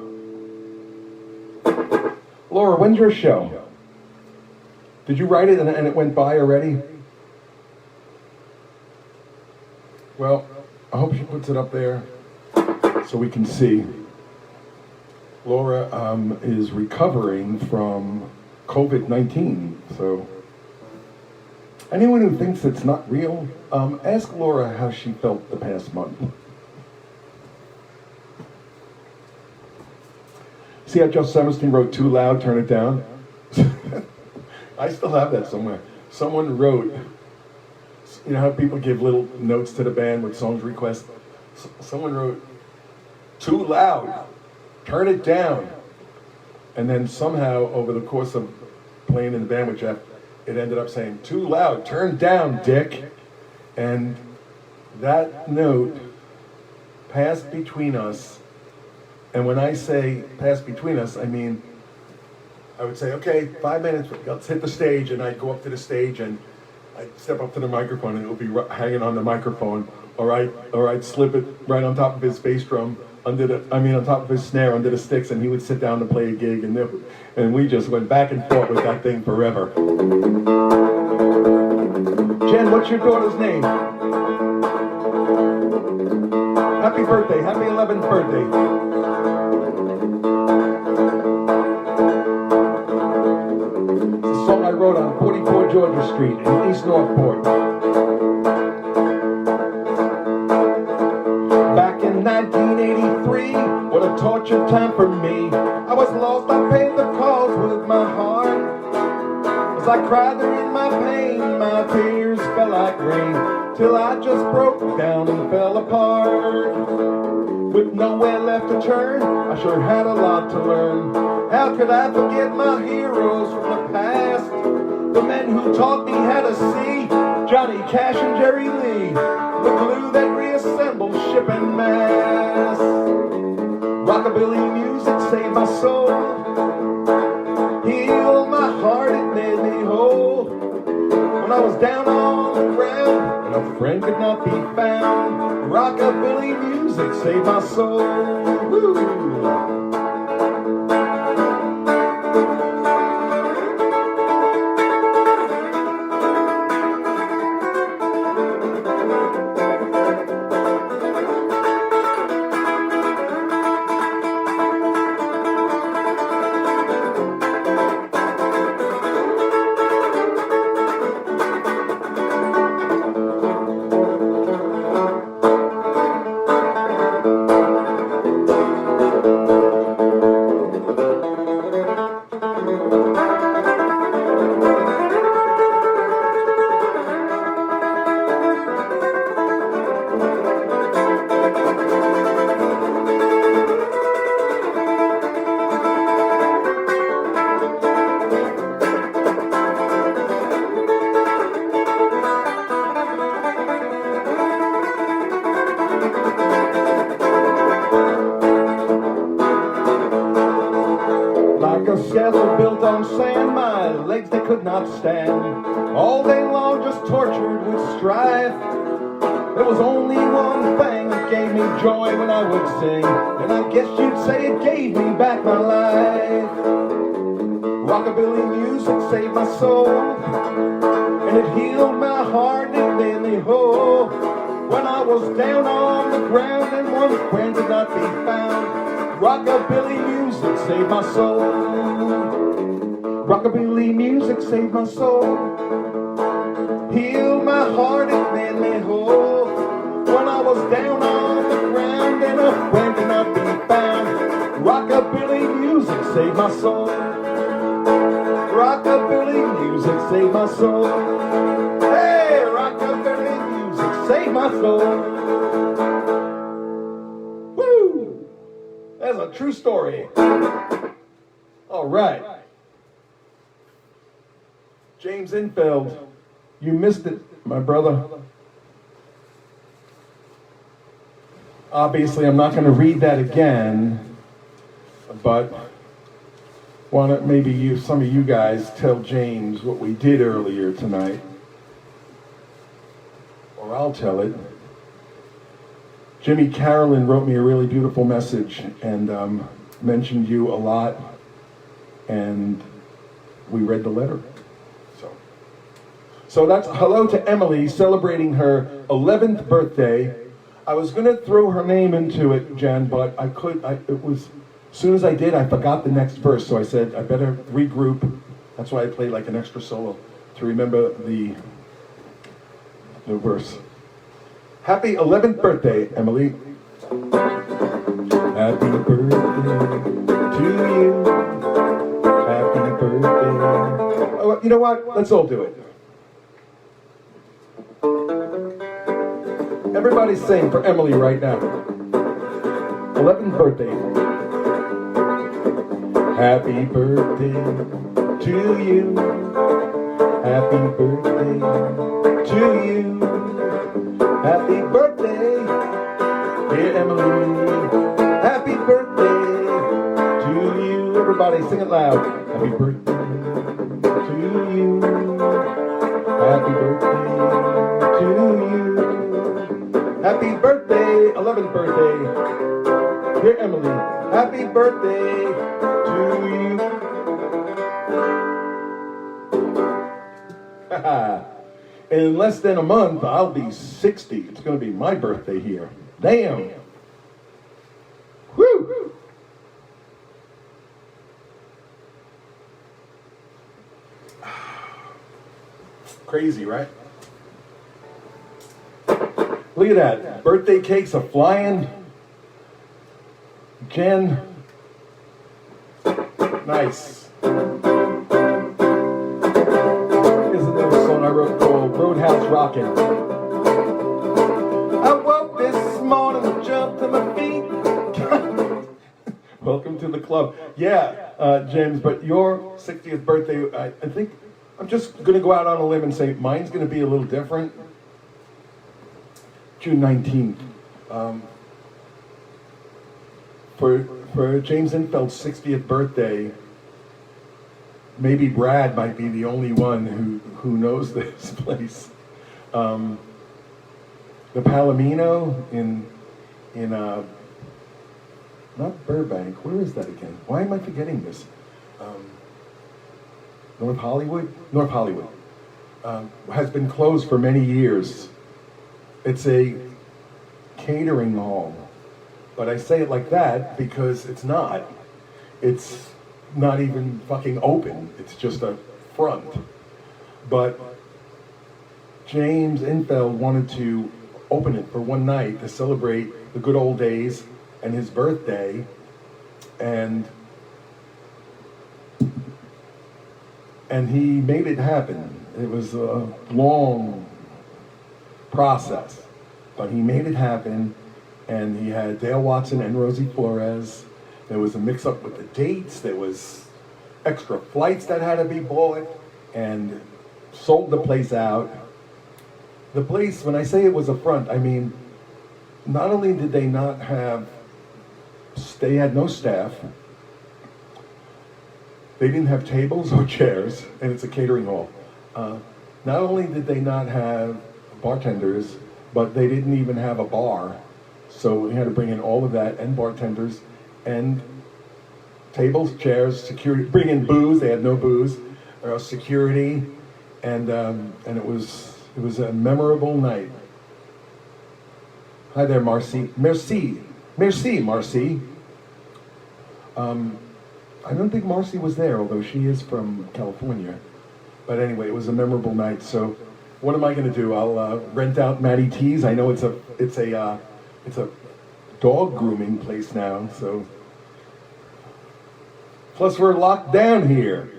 Laura, when's your show? Did you write it and it went by already? Well, I hope she puts it up there so we can see. Laura is recovering from COVID-19, so anyone who thinks it's not real, ask Laura how she felt the past month. See how Joe Semerstein wrote "Too Loud, Turn It Down"? I still have that somewhere. Someone wrote, you know how people give little notes to the band with songs requests? Someone wrote, "Too loud, turn it down." And then somehow, over the course of playing in the band with Jeff, it ended up saying, "Too loud, turn down, Dick." And that note passed between us. And when I say pass between us, I mean, I would say, okay, 5 minutes, let's hit the stage. And I'd go up to the stage and I'd step up to the microphone and it would be hanging on the microphone. Or I'd slip it right on top of his bass drum, on top of his snare, under the sticks, and he would sit down to play a gig. And we just went back and forth with that thing forever. Jen, what's your daughter's name? Happy birthday, happy 11th birthday. It's a song I wrote on 44 Georgia Street in East Northport. Back in 1983, what a torture time for me. I was lost, I paid the cost with my heart. As I cried there in my pain, my tears fell like rain, till I just broke down and fell apart. With nowhere left to turn, I sure had a lot to learn. How could I forget my heroes from the past? The men who taught me how to see, Johnny Cash and Jerry Lee, the glue that reassembled ship en masse. Rockabilly music saved my soul, healed my heart, it made me whole. When I was down on the ground and a friend could not be found, rockabilly music saved my soul. Woo. Castle built on sand, my legs they could not stand. All day long just tortured with strife. There was only one thing that gave me joy when I would sing, and I guess you'd say it gave me back my life. Rockabilly music saved my soul, and it healed my heart and it made me whole. When I was down on the ground and one friend could not be found, rockabilly music saved my soul. Rockabilly music saved my soul, healed my heart, it made me whole. When I was down on the ground and a friend could not be found, rockabilly music saved my soul. Rockabilly music saved my soul. Hey, rockabilly music saved my soul. Woo! That's a true story. All right. James Infeld, you missed it, my brother. Obviously, I'm not going to read that again, but why don't maybe some of you guys tell James what we did earlier tonight, or I'll tell it. Jimmy Carolyn wrote me a really beautiful message and mentioned you a lot, and we read the letter. So that's hello to Emily celebrating her 11th birthday. I was going to throw her name into it, Jen, but as soon as I did, I forgot the next verse, so I said I better regroup. That's why I played like an extra solo to remember the verse. Happy 11th birthday, Emily. Happy birthday to you. Happy birthday. Oh, you know what? Let's all do it. Everybody sing for Emily right now. 11th birthday. Happy birthday to you. Happy birthday to you. Happy birthday, dear Emily. Happy birthday to you. Everybody sing it loud. Happy birthday to you. Happy birthday to you. Happy birthday, 11th birthday, dear Emily. Happy birthday to you. In less than a month, I'll be 60. It's going to be my birthday here. Damn. Crazy, right? Look at that. Birthday cakes are flying. Jen. Nice. Here's another song I wrote called Roadhouse Rockin'. I woke this morning and jumped to my feet. Welcome to the club. Yeah, James, but your 60th birthday, I think I'm just going to go out on a limb and say mine's going to be a little different. June 19th. For James Infeld's 60th birthday, maybe Brad might be the only one who knows this place. The Palomino in not Burbank. Where is that again? Why am I forgetting this? North Hollywood? North Hollywood. Has been closed for many years. It's a catering hall. But I say it like that because it's not. It's not even fucking open. It's just a front. But James Infeld wanted to open it for one night to celebrate the good old days and his birthday. And he made it happen. It was a long process, but he made it happen. And he had Dale Watson and Rosie Flores. There was a mix-up with the dates. There was extra flights that had to be bought, and sold the place out. The place, when I say it was a front, I mean, not only did they not have, they had no staff. They didn't have tables or chairs, and it's a catering hall. Not only did they not have bartenders, but they didn't even have a bar. So we had to bring in all of that, and bartenders, and tables, chairs, security, bring in booze. They had no booze, security, and it was a memorable night. Hi there, Marcy. Merci, Marcy. I don't think Marcy was there, although she is from California. But anyway, it was a memorable night. So, what am I going to do? I'll rent out Matty T's. I know it's a dog grooming place now. So, plus we're locked down here.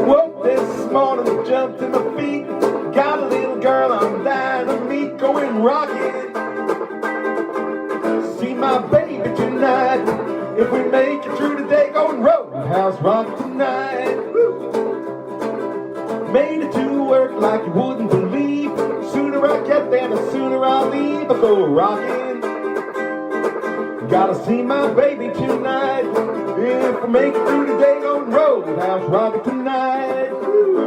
Woke this morning, jumped to my feet. Got a little girl I'm dying to meet, going rockin'. See my baby tonight. If we make it through the day, going roadhouse rock tonight. Woo. Made it to work like you wouldn't believe. Sooner I get there, the sooner I leave. I go rockin'. Gotta see my baby tonight. If we make it through the day, going roadhouse rockin' tonight. Woo.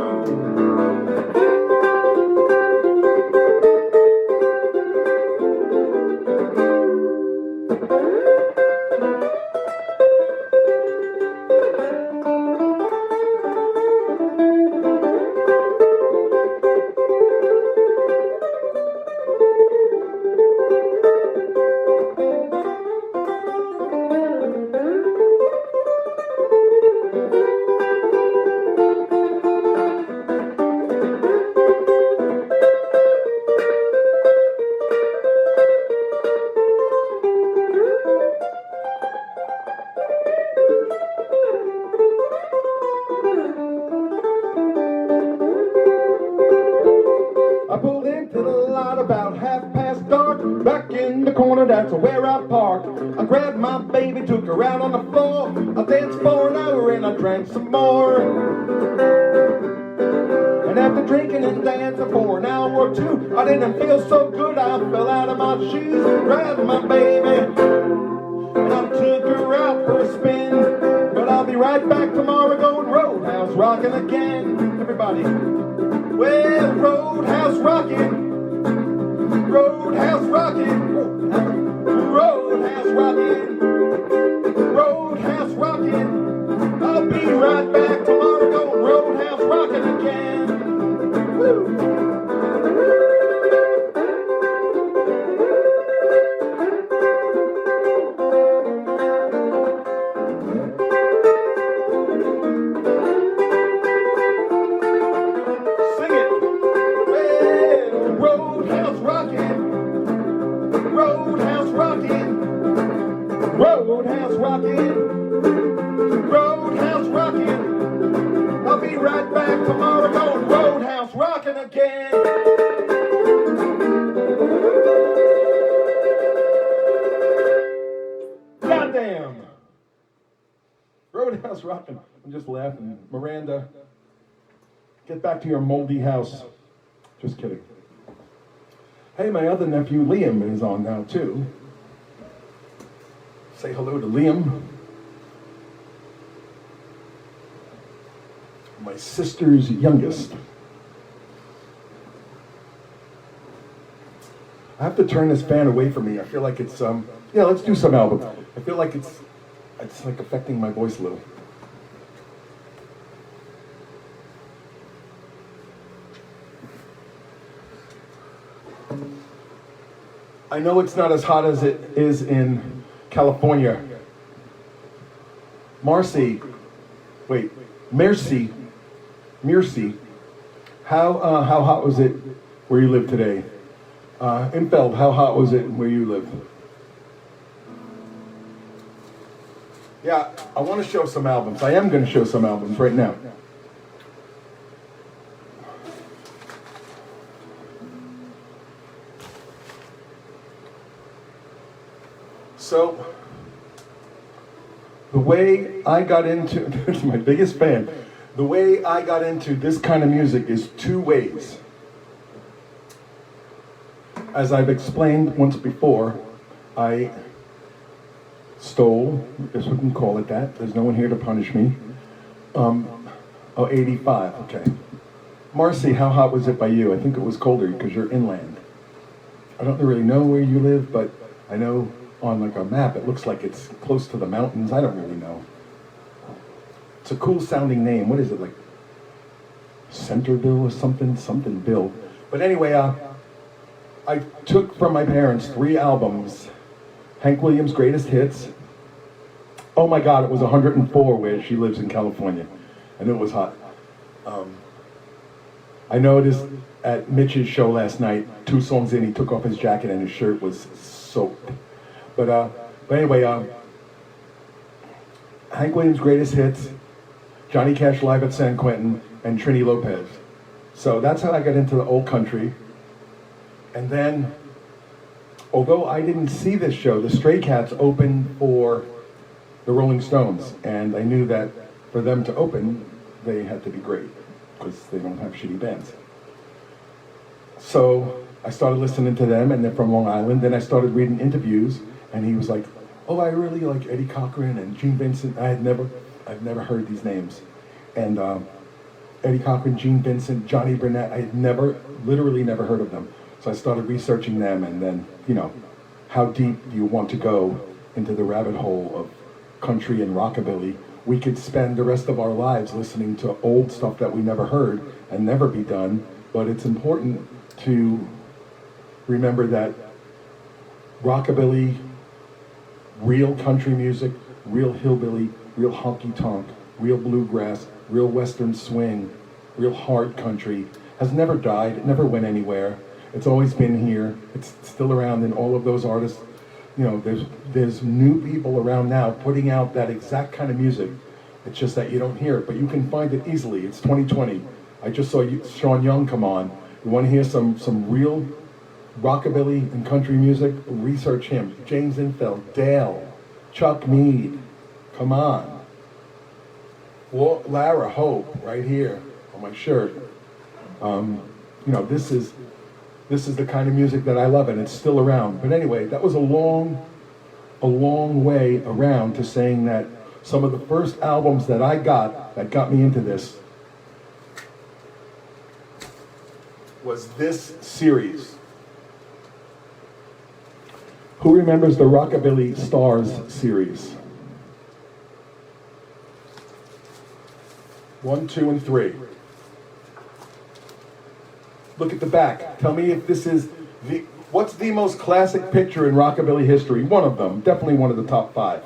I pulled into the lot about dark. Back in the corner, that's where I parked. I grabbed my baby, took her out on the floor. I danced for an hour and I drank some more. And after drinking and dancing for an hour or two, I didn't feel so good, I fell out of my shoes. Grabbed my baby and I took her out for a spin. But I'll be right back tomorrow going roadhouse rocking again. Everybody. Well, roadhouse rockin', roadhouse rockin', roadhouse rockin', roadhouse rockin'. I'll be right back tomorrow going roadhouse rockin' again. Woo. Roadhouse Rockin'. I'm just laughing. Miranda, get back to your moldy house. Just kidding. Hey, my other nephew Liam is on now too. Say hello to Liam. My sister's youngest. I have to turn this fan away from me. I feel like it's yeah, let's do some album. I feel like it's like affecting my voice a little. I know it's not as hot as it is in California. Mercy, how hot was it where you live today? Infeld, how hot was it where you live? Yeah, I want to show some albums. I am going to show some albums right now. So, the way I got into, my biggest fan, the way I got into this kind of music is two ways. As I've explained once before, I stole, I guess we can call it that, there's no one here to punish me. 85, okay. Marcy, how hot was it by you? I think it was colder because you're inland. I don't really know where you live, but I know on like a map it looks like it's close to the mountains. I don't really know. It's a cool sounding name. What is it, like Centerville or something Bill. But anyway, I took from my parents 3 albums. Hank Williams' Greatest Hits. Oh my God, it was 104 where she lives in California. And it was hot. I noticed at Mitch's show last night, 2 songs in, he took off his jacket and his shirt was soaked. But anyway, Hank Williams' Greatest Hits, Johnny Cash Live at San Quentin, and Trini Lopez. So that's how I got into the old country. And then, although I didn't see this show, the Stray Cats opened for the Rolling Stones. And I knew that for them to open, they had to be great, because they don't have shitty bands. So I started listening to them, and they're from Long Island. Then I started reading interviews, and he was like, oh, I really like Eddie Cochran and Gene Vincent. I've never heard these names. And Eddie Cochran, Gene Vincent, Johnny Burnett, I had literally never heard of them. So I started researching them, and then, how deep do you want to go into the rabbit hole of country and rockabilly? We could spend the rest of our lives listening to old stuff that we never heard and never be done, but it's important to remember that rockabilly, real country music, real hillbilly, real honky-tonk, real bluegrass, real western swing, real hard country has never died, it never went anywhere. It's always been here, it's still around, and all of those artists, there's new people around now putting out that exact kind of music. It's just that you don't hear it, but you can find it easily. It's 2020. I just saw Sean Young come on. You want to hear some real rockabilly and country music? Research him. James Infeld, Dale, Chuck Mead. Come on. Lara Hope, right here on my shirt. This is the kind of music that I love, and it's still around. But anyway, that was a long way around to saying that some of the first albums that I got that got me into this was this series. Who remembers the Rockabilly Stars series? 1, 2, and 3. Look at the back. Tell me if this is what's the most classic picture in rockabilly history? One of them, definitely one of the top 5.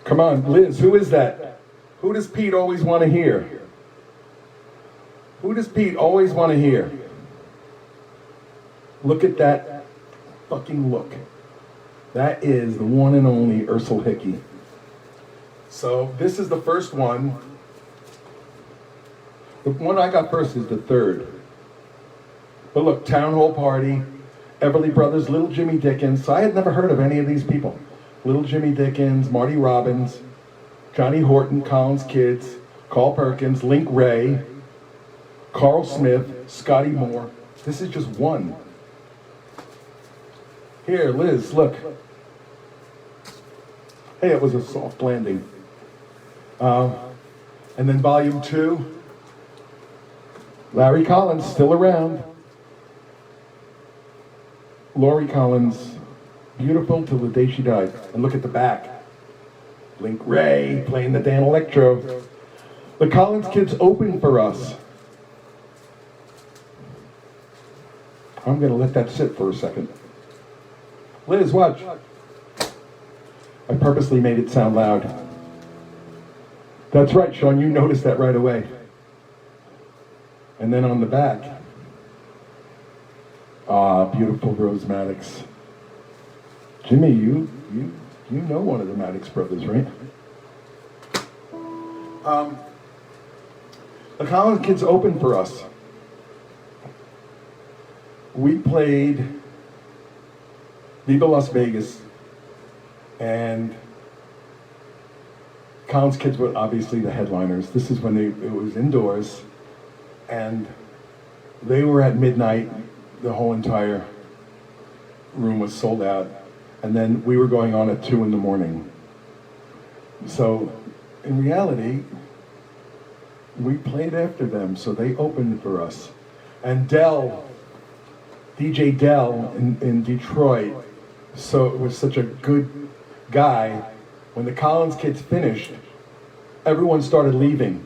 Come on, Liz, who is that? Who does Pete always want to hear? Who does Pete always want to hear? Look at that fucking look. That is the one and only Ursel Hickey. So this is the first one. The one I got first is the third. But look, Town Hall Party, Everly Brothers, Little Jimmy Dickens. So I had never heard of any of these people. Little Jimmy Dickens, Marty Robbins, Johnny Horton, Collins Kids, Carl Perkins, Link Ray, Carl Smith, Scotty Moore. This is just one. Here, Liz, look. Hey, it was a soft landing. And then volume 2, Larry Collins, still around. Laurie Collins, beautiful till the day she died. And look at the back. Link Ray playing the Dan Electro. The Collins Kids opened for us. I'm going to let that sit for a second. Liz, watch. I purposely made it sound loud. That's right, Sean, you noticed that right away. And then on the back, beautiful Rose Maddox. Jimmy, you know one of the Maddox brothers, right? The Collins Kids opened for us. We played Viva Las Vegas, and Collins Kids were obviously the headliners. This is when it was indoors, and they were at midnight. The whole entire room was sold out, and then we were going on at 2 in the morning. So, in reality, we played after them, so they opened for us. And DJ Dell in Detroit, so it was such a good guy. When the Collins Kids finished, everyone started leaving.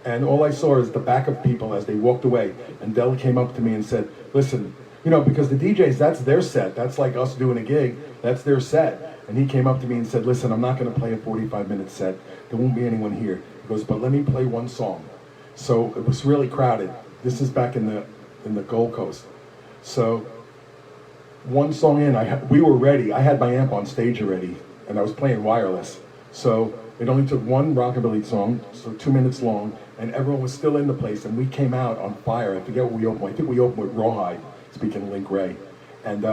And all I saw is the back of people as they walked away. And Dell came up to me and said, listen, because the DJs, that's their set. That's like us doing a gig. That's their set. And he came up to me and said, listen, I'm not going to play a 45-minute set. There won't be anyone here. He goes, but let me play one song. So it was really crowded. This is back in the Gold Coast. So one song in, we were ready. I had my amp on stage already, and I was playing wireless. So it only took one rockabilly song, so 2 minutes long, and everyone was still in the place, and we came out on fire. I forget what we opened with. I think we opened with Rawhide, speaking of Link Ray. And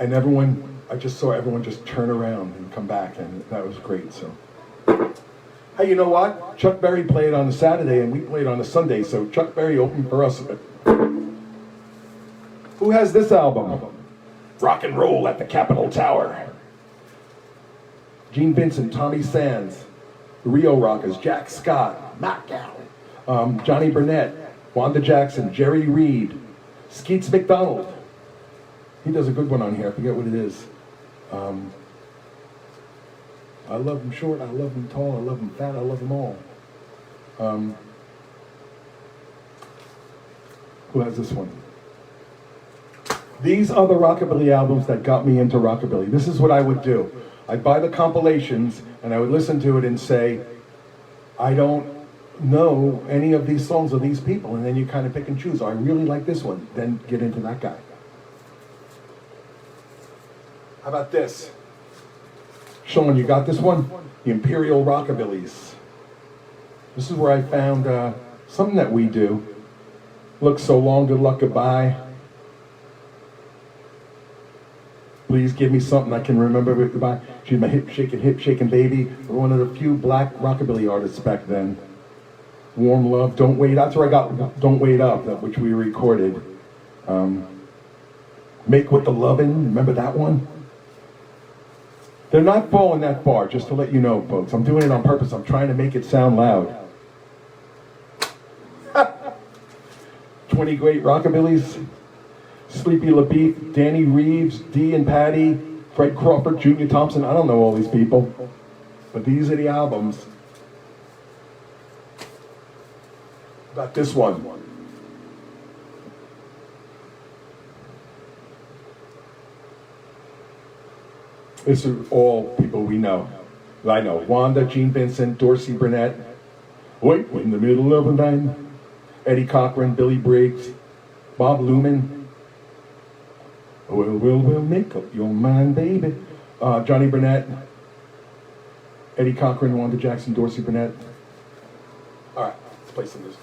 everyone, I just saw everyone just turn around and come back, and that was great, so. Hey, you know what? Chuck Berry played on the Saturday, and we played on the Sunday, so Chuck Berry opened for us. Who has this album? Rock and Roll at the Capitol Tower. Gene Vincent, Tommy Sands, the Rio Rockers, Jack Scott, Matt Gallen, Johnny Burnett, Wanda Jackson, Jerry Reed, Skeets McDonald. He does a good one on here, I forget what it is. I love him short, I love him tall, I love him fat, I love them all. Who has this one? These are the rockabilly albums that got me into rockabilly. This is what I would do. I'd buy the compilations and I would listen to it and say, I don't know any of these songs of these people, and then you kind of pick and choose. Oh, I really like this one, then get into that guy. How about this? Sean, you got this one? The Imperial Rockabillys. This is where I found something that we do. Look, so long, good luck, goodbye. Please give me something I can remember goodbye. She's my hip shaking baby. We're one of the few black rockabilly artists back then. Warm Love, Don't Wait. That's where I got Don't Wait Up, which we recorded. Make With the Lovin', remember that one? They're not falling that far, just to let you know, folks. I'm doing it on purpose. I'm trying to make it sound loud. 20 great rockabillys. Sleepy LaBeef, Danny Reeves, Dee and Patty, Fred Crawford, Junior Thompson. I don't know all these people, but these are the albums. About this one. This is all people we know. I know Wanda, Gene Vincent, Dorsey Burnett, Wait in the Middle of the Night, Eddie Cochran, Billy Briggs, Bob Lumen. We'll make up your mind, baby. Johnny Burnett, Eddie Cochran, Wanda Jackson, Dorsey Burnett. All right, let's play some of this.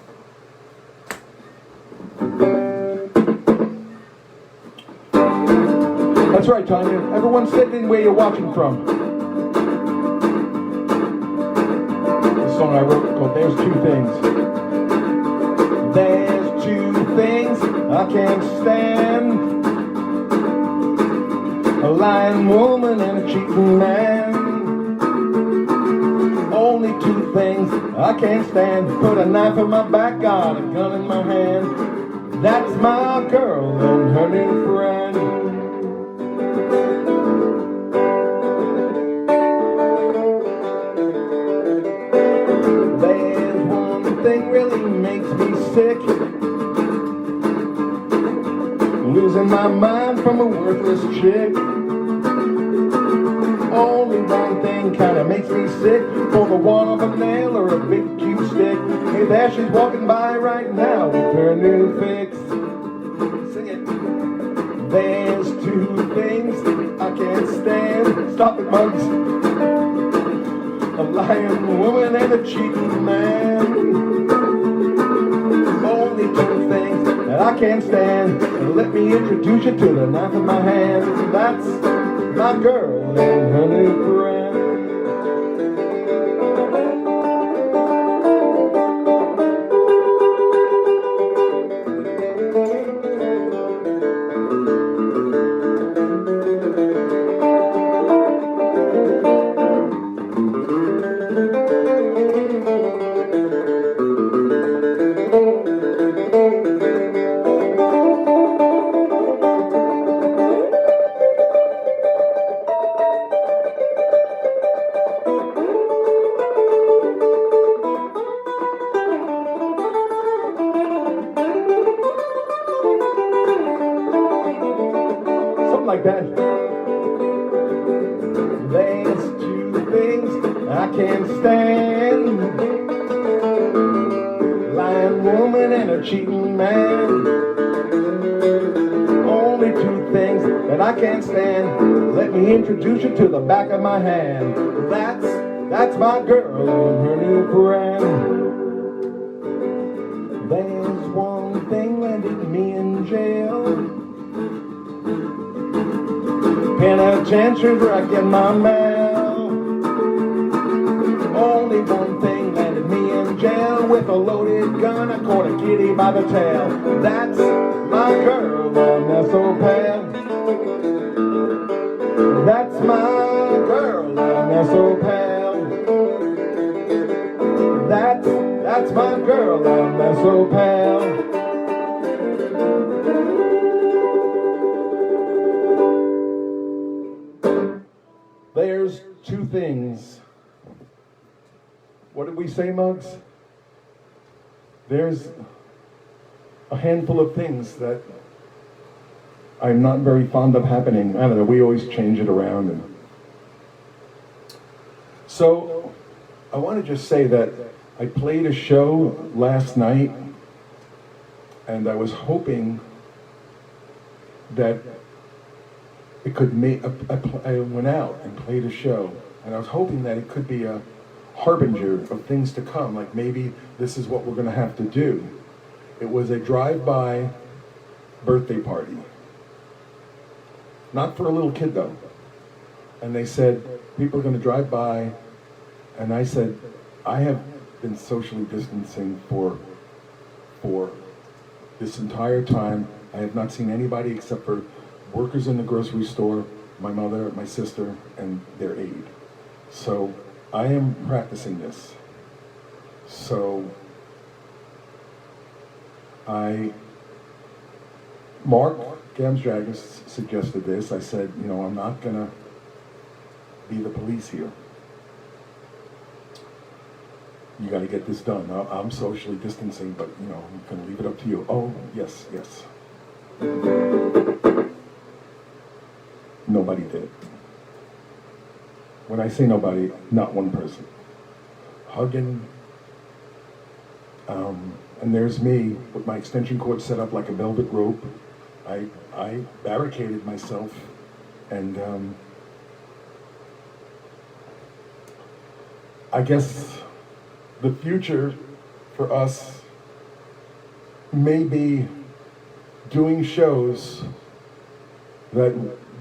That's right, Tanya. Everyone sit in where you're watching from. The song I wrote called There's Two Things. There's two things I can't stand. A lying woman and a cheating man. Only two things I can't stand. Put a knife in my back, got a gun in my hand. That's my girl and her new friend. There's one thing really makes me sick. Losing my mind from a worthless chick. Only one thing kinda makes me sick. For the one of a nail or a big cute stick. Hey, there she's walking by right now with her new fix. Sing it. There's two things I can't stand. Stop it, Mugs. A lying woman and a cheating man. Only two things that I can't stand. Let me introduce you to the knife in my hand. That's my girl and her new friend. Like that. There's two things I can't stand. Lying woman and a cheating man. Only two things that I can't stand. Let me introduce you to the back of my hand. That's my girl and her new friend. There's one thing landed me in jail. Penitentiary wreck in my mail. Only one thing landed me in jail. With a loaded gun, I caught a kitty by the tail. That's my girl, and that's so pale. That's my girl, and that's so pale. That's my girl, and that's so pale. There's two things. What did we say, Mugs? There's a handful of things that I'm not very fond of happening. I don't know, we always change it around. So, I want to just say that I played a show last night, and I was hoping that it could make, I went out and played a show, and I was hoping that it could be a harbinger of things to come, like maybe this is what we're going to have to do. It was a drive-by birthday party. Not for a little kid, though. And they said, people are going to drive by, and I said, I have been socially distancing for this entire time. I have not seen anybody except for workers in the grocery store, my mother, my sister, and their aide. So I am practicing this. So Mark Gamsdragus suggested this. I said, you know, I'm not gonna be the police here. You gotta get this done. I'm socially distancing, but you know, I'm gonna leave it up to you. Oh, yes, yes. Nobody did. When I say nobody, not one person. Hugging, and there's me with my extension cord set up like a velvet rope. I barricaded myself, and I guess the future for us may be doing shows that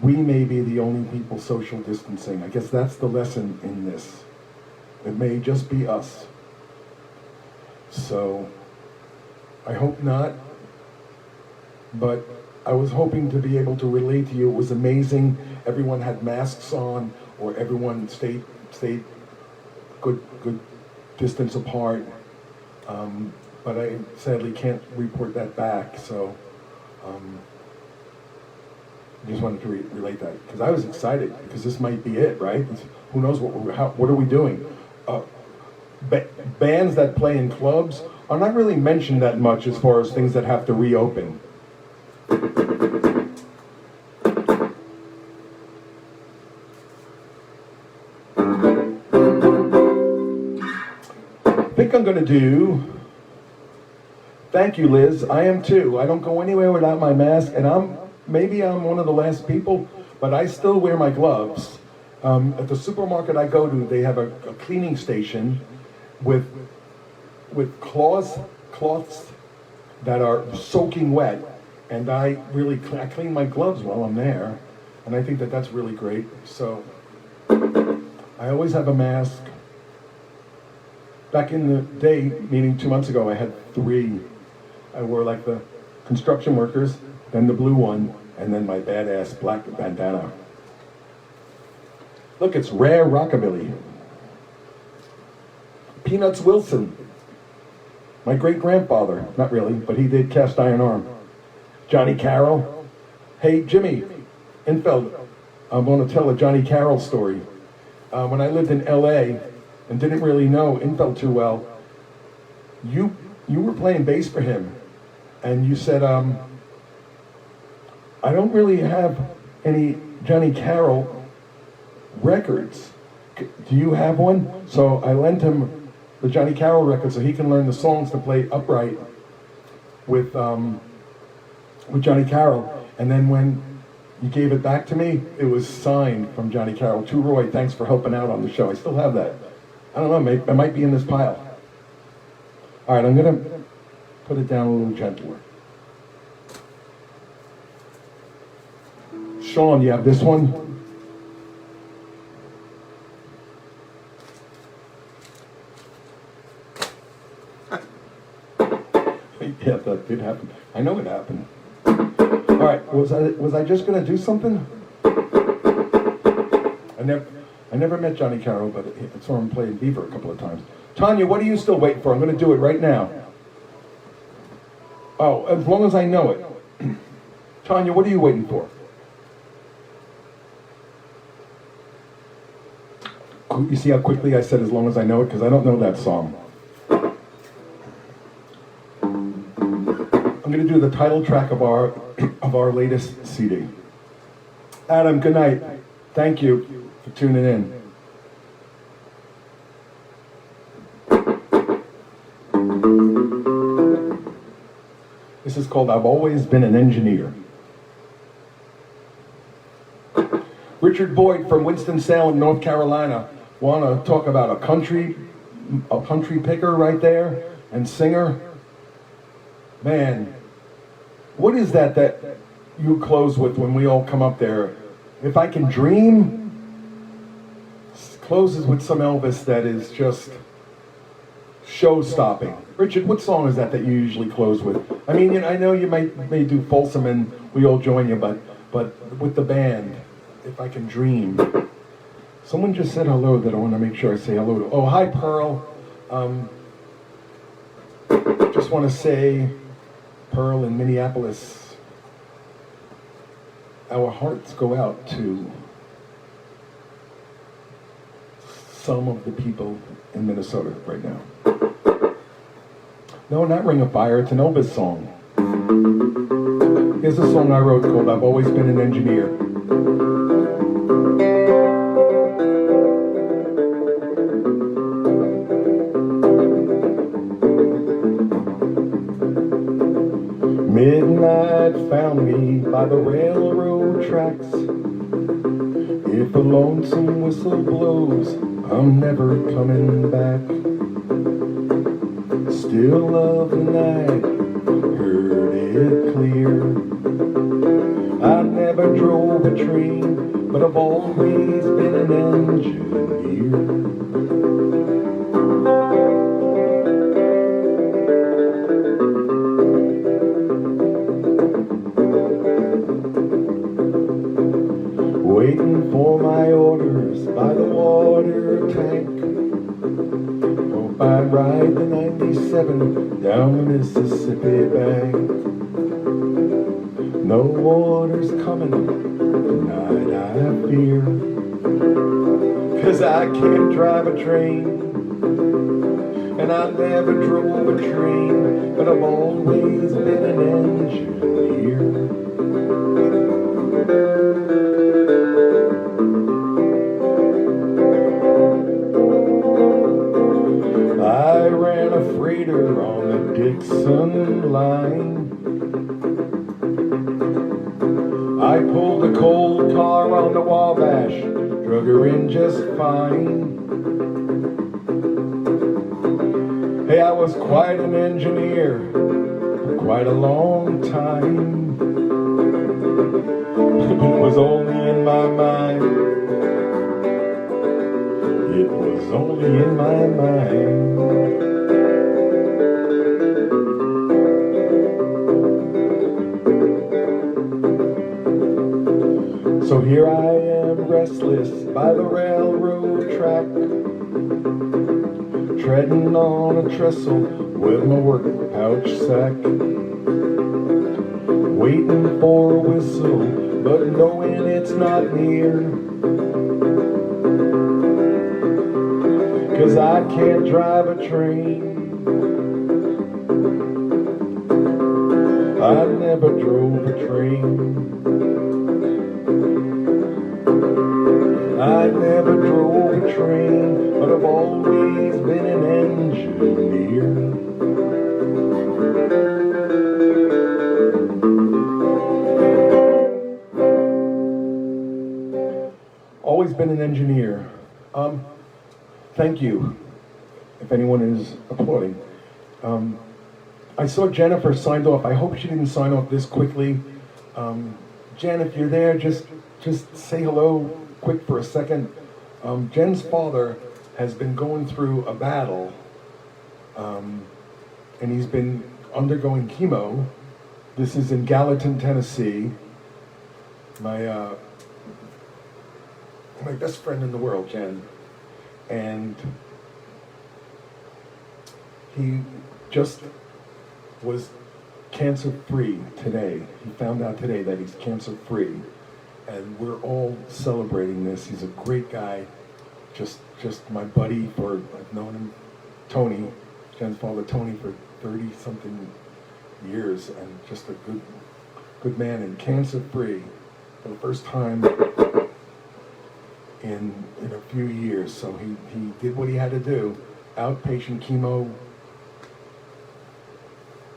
we may be the only people social distancing. I guess that's the lesson in this. It may just be us. So, I hope not, but I was hoping to be able to relate to you. It was amazing. Everyone had masks on, or everyone stayed good distance apart. But I sadly can't report that back, so I just wanted to relate that, because I was excited, because this might be it, right? Who knows what are we doing? Bands that play in clubs are not really mentioned that much as far as things that have to reopen. I think I'm going to do, thank you, Liz, I am too. I don't go anywhere without my mask, and maybe I'm one of the last people, but I still wear my gloves. At the supermarket I go to, they have a cleaning station with cloths that are soaking wet, and I clean my gloves while I'm there, and I think that that's really great. So I always have a mask. Back in the day, meaning 2 months ago, I had 3. I wore like the construction workers, then the blue one, and then my badass black bandana. Look, it's rare rockabilly. Peanuts Wilson, my great-grandfather, not really, but he did Cast Iron Arm. Johnny Carroll. Hey, Jimmy Infeld, I want to tell a Johnny Carroll story. When I lived in LA and didn't really know Infeld too well, you were playing bass for him, and you said, I don't really have any Johnny Carroll records. Do you have one? So I lent him the Johnny Carroll record so he can learn the songs to play upright with Johnny Carroll. And then when you gave it back to me, it was signed from Johnny Carroll. To Roy, thanks for helping out on the show. I still have that. I don't know, it might be in this pile. All right, I'm gonna put it down a little gentler. Sean, you have this one? Yeah, that did happen. I know it happened. All right, was I just gonna do something? I never met Johnny Carroll, but I saw him play in Beaver a couple of times. Tanya, what are you still waiting for? I'm gonna do it right now. Oh, as long as I know it. Tanya, what are you waiting for? You see how quickly I said as long as I know it? Because I don't know that song. I'm going to do the title track of our latest CD. Adam, good night. Thank you for tuning in. This is called I've Always Been an Engineer. Richard Boyd from Winston-Salem, North Carolina. Want to talk about a country picker right there and singer? Man, what is that you close with when we all come up there? If I Can Dream closes with some Elvis that is just show-stopping. Richard, what song is that you usually close with? I mean, I know you may do Folsom and we all join you, but with the band, If I Can Dream. Someone just said hello that I want to make sure I say hello to. Oh, hi, Pearl. Just want to say, Pearl in Minneapolis, our hearts go out to some of the people in Minnesota right now. No, not Ring of Fire, it's an Elvis song. Here's a song I wrote called I've Always Been an Engineer. Midnight found me by the railroad tracks. If a lonesome whistle blows, I'm never coming back. Still love the night, heard it clear. I never drove a train, but I've always been an engineer. Waiting for my orders by the water tank. Hope I ride the 97 down the Mississippi bank. No orders coming tonight, I fear, 'cause I can't drive a train. And I never drove a train, but I've always been an engineer. I ran a freighter on the Dixon line. I pulled a coal car on the Wabash, drug her in just fine. Hey, I was quite an engineer for quite a long time. It was only in my mind. It was only in my mind. So here I am, restless by the railroad track, treading on a trestle with my work pouch sack, waiting for a whistle, but knowing it's not near, 'cause I can't drive a train. I never drove a train. I never drove a train, but I've always been an engineer. Always been an engineer. Thank you, if anyone is applauding. I saw Jennifer signed off. I hope she didn't sign off this quickly. Jen, if you're there, just say hello quick for a second. Jen's father has been going through a battle, and he's been undergoing chemo. This is in Gallatin, Tennessee. My best friend in the world, Jen, and he just was cancer-free today. He found out today that he's cancer-free, and we're all celebrating this. He's a great guy, just my buddy I've known him, Tony, Jen's father, Tony, for 30-something years, and just a good man, and cancer-free for the first time in a few years. So he did what he had to do. Outpatient chemo.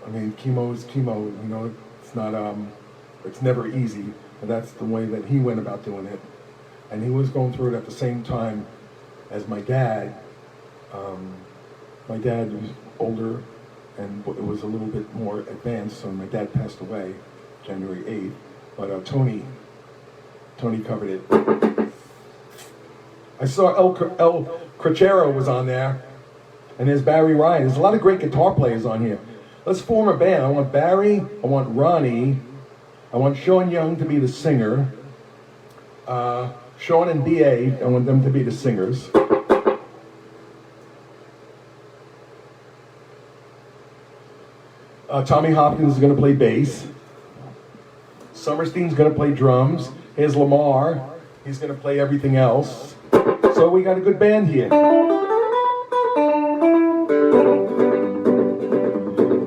I mean, chemo is chemo, it's not, it's never easy, but that's the way that he went about doing it. And he was going through it at the same time as my dad. My dad was older, and it was a little bit more advanced, so my dad passed away January 8th, but Tony covered it. I saw El Crachero was on there, and there's Barry Ryan. There's a lot of great guitar players on here. Let's form a band. I want Barry, I want Ronnie, I want Sean Young to be the singer. Sean and B.A., I want them to be the singers. Tommy Hopkins is going to play bass. Summerstein's going to play drums. Here's Lamar. He's going to play everything else. So we got a good band here.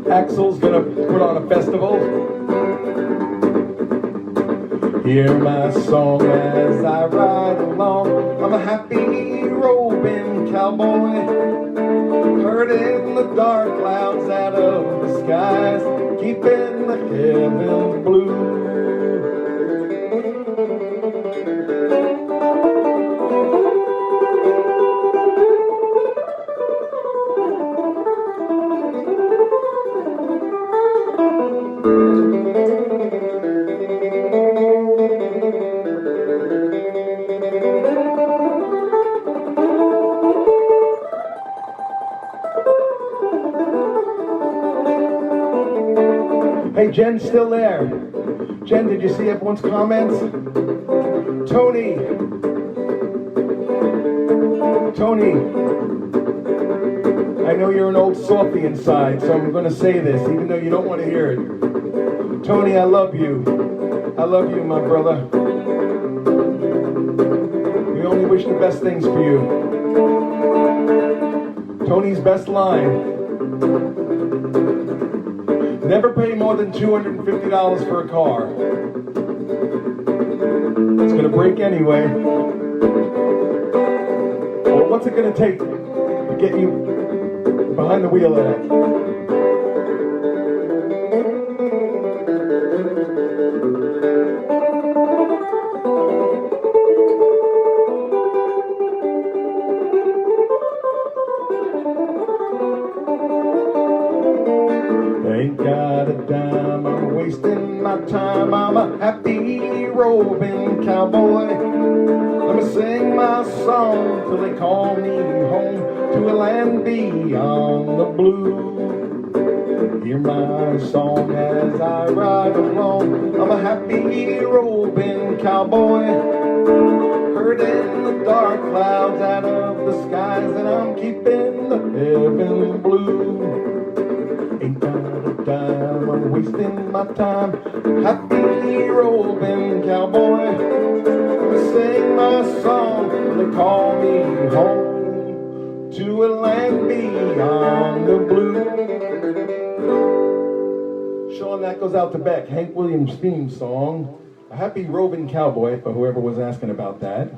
Axel's gonna put on a festival. Hear my song as I ride along. I'm a happy roving cowboy, herding the dark clouds out of the skies, keeping the heavens blue. Jen's still there. Jen, did you see everyone's comments? Tony. Tony. I know you're an old softy inside, so I'm going to say this, even though you don't want to hear it. Tony, I love you. I love you, my brother. We only wish the best things for you. Tony's best line. Never pay more than $250 for a car. It's going to break anyway. Well, what's it going to take to get you behind the wheel of that? Ain't got a dime, I'm wasting my time. I'm a happy roving cowboy. Let me sing my song till they call me home to a land beyond the blue. Hear my song as I ride along. I'm a happy roving cowboy, herding the dark clouds out of the skies, and I'm keeping the heaven blue. Ain't got a dime, I'm wasting my time. Happy roving cowboy, I sing my song, they call me home to a land beyond the blue. Sean, that goes out to Beck. Hank Williams' theme song, A Happy Roving Cowboy, for whoever was asking about that.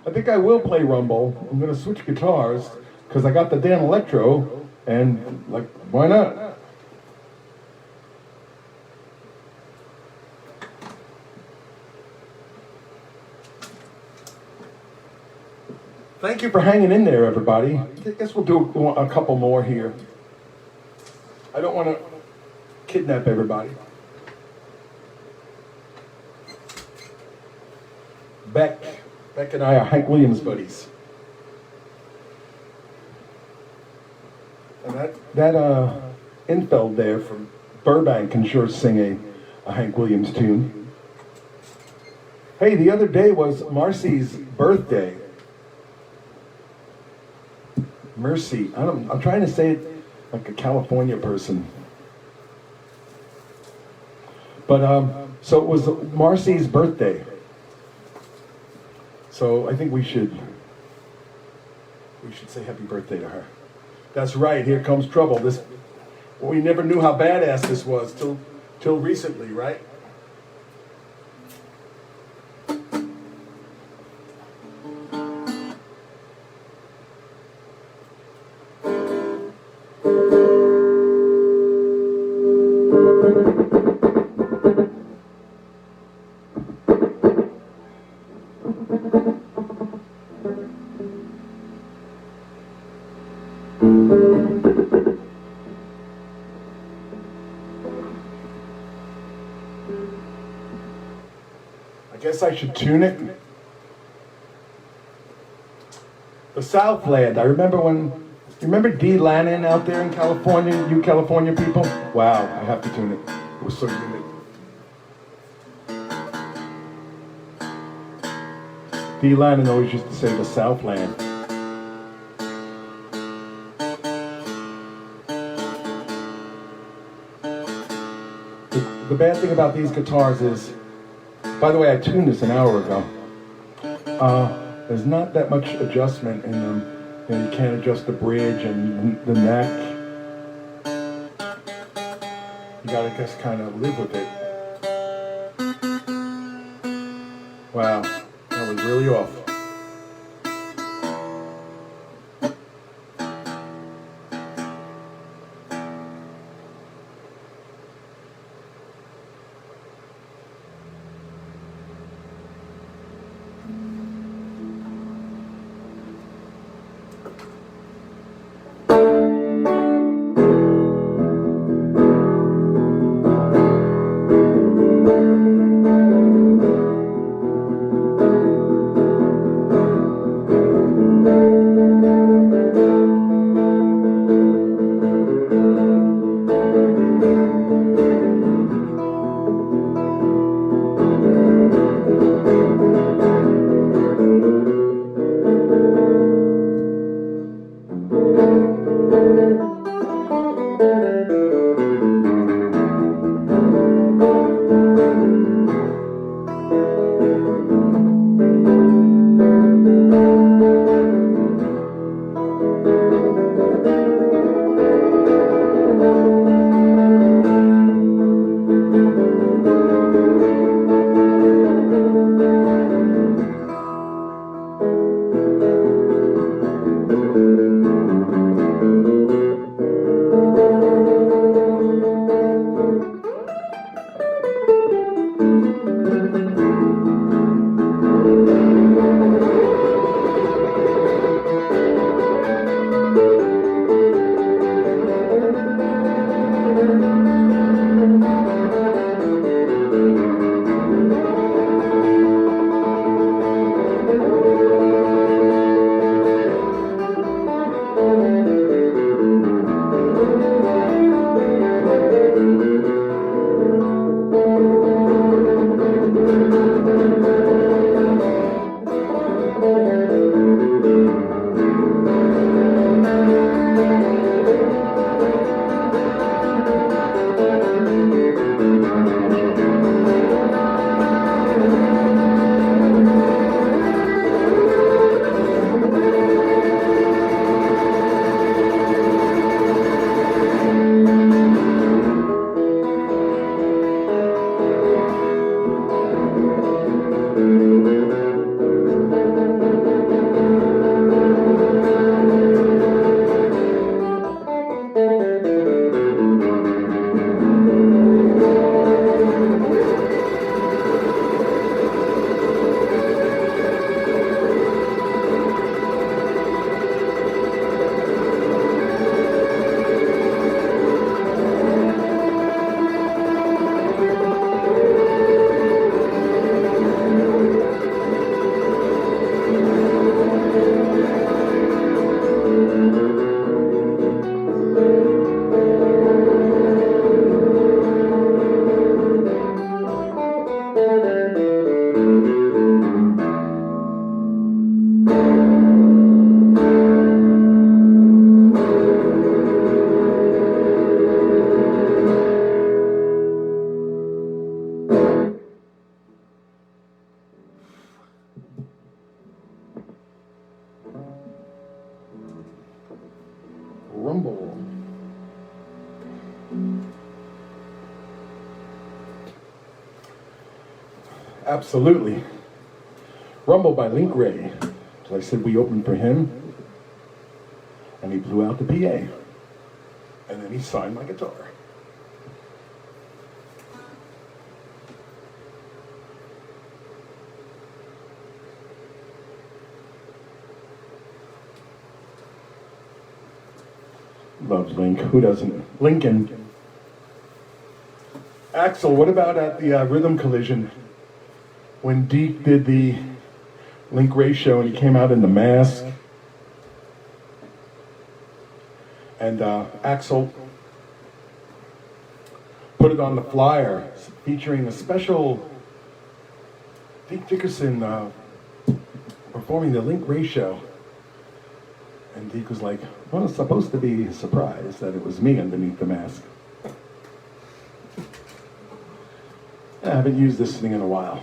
I think I will play Rumble. I'm going to switch guitars, because I got the damn electro, and, like, why not? Thank you for hanging in there, everybody. I guess we'll do a couple more here. I don't want to kidnap everybody. Beck and I are Hank Williams buddies. And that Infeld there from Burbank can sure sing a Hank Williams tune. Hey, the other day was Marcy's birthday. Mercy. I'm trying to say it like a California person. But, so it was Marcy's birthday. So I think we should say happy birthday to her. That's right, here comes trouble. We never knew how badass this was till recently, right? I guess I should tune it. The Southland. I remember you remember Dee Lannon out there in California, you California people? Wow, I have to tune it. It was so unique. Dee Lannon always used to say the Southland. The bad thing about these guitars is, by the way, I tuned this an hour ago. There's not that much adjustment in them. You know, you can't adjust the bridge and the neck. You gotta just kind of live with it. Wow, that was really off. Absolutely. Rumble by Link Ray. So I said we opened for him, and he blew out the PA. And then he signed my guitar. Loves Link. Who doesn't? Lincoln. Axel, what about at the Rhythm Collision? When Deke did the Link Ray show and he came out in the mask. And Axel put it on the flyer featuring a special Deke Dickerson performing the Link Ray show. And Deke was like, well, it's supposed to be a surprise that it was me underneath the mask. I haven't used this thing in a while.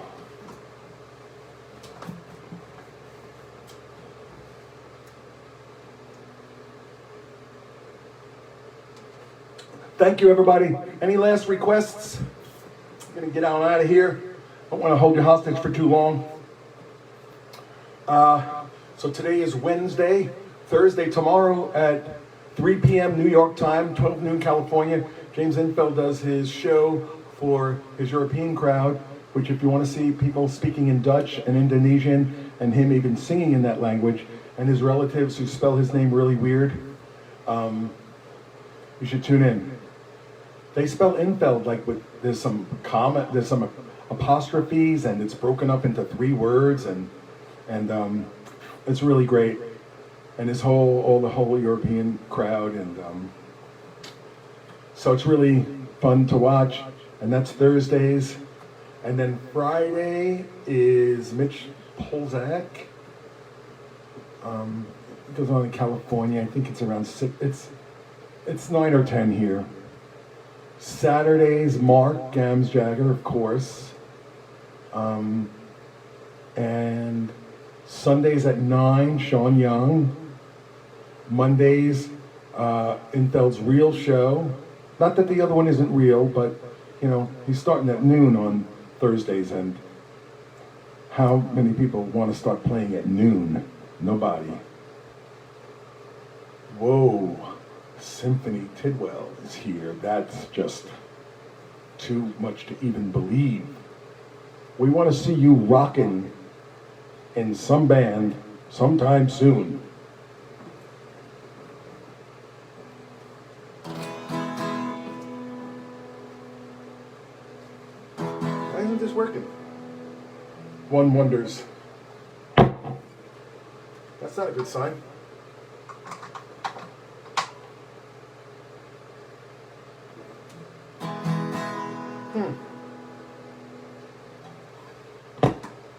Thank you, everybody. Any last requests? I'm going to get out of here. Don't want to hold you hostage for too long. So today is Wednesday. Thursday, tomorrow at 3 p.m. New York time, 12 noon California, James Infeld does his show for his European crowd, which if you want to see people speaking in Dutch and Indonesian and him even singing in that language, and his relatives who spell his name really weird, you should tune in. They spell Infeld like there's some comma, there's some apostrophes, and it's broken up into 3 words, and it's really great. And the whole European crowd, and so it's really fun to watch. And that's Thursdays, and then Friday is Mitch Polzak. It goes on in California. I think it's around 6. It's 9 or 10 here. Saturdays, Mark Gamsjagger, of course, and Sundays at 9, Sean Young. Mondays, Infeld's real show. Not that the other one isn't real, but, you know, he's starting at noon on Thursdays, and how many people want to start playing at noon? Nobody. Whoa, Symphony Tidwell is here. That's just too much to even believe. We want to see you rocking in some band sometime soon. Why isn't this working? One wonders. That's not a good sign.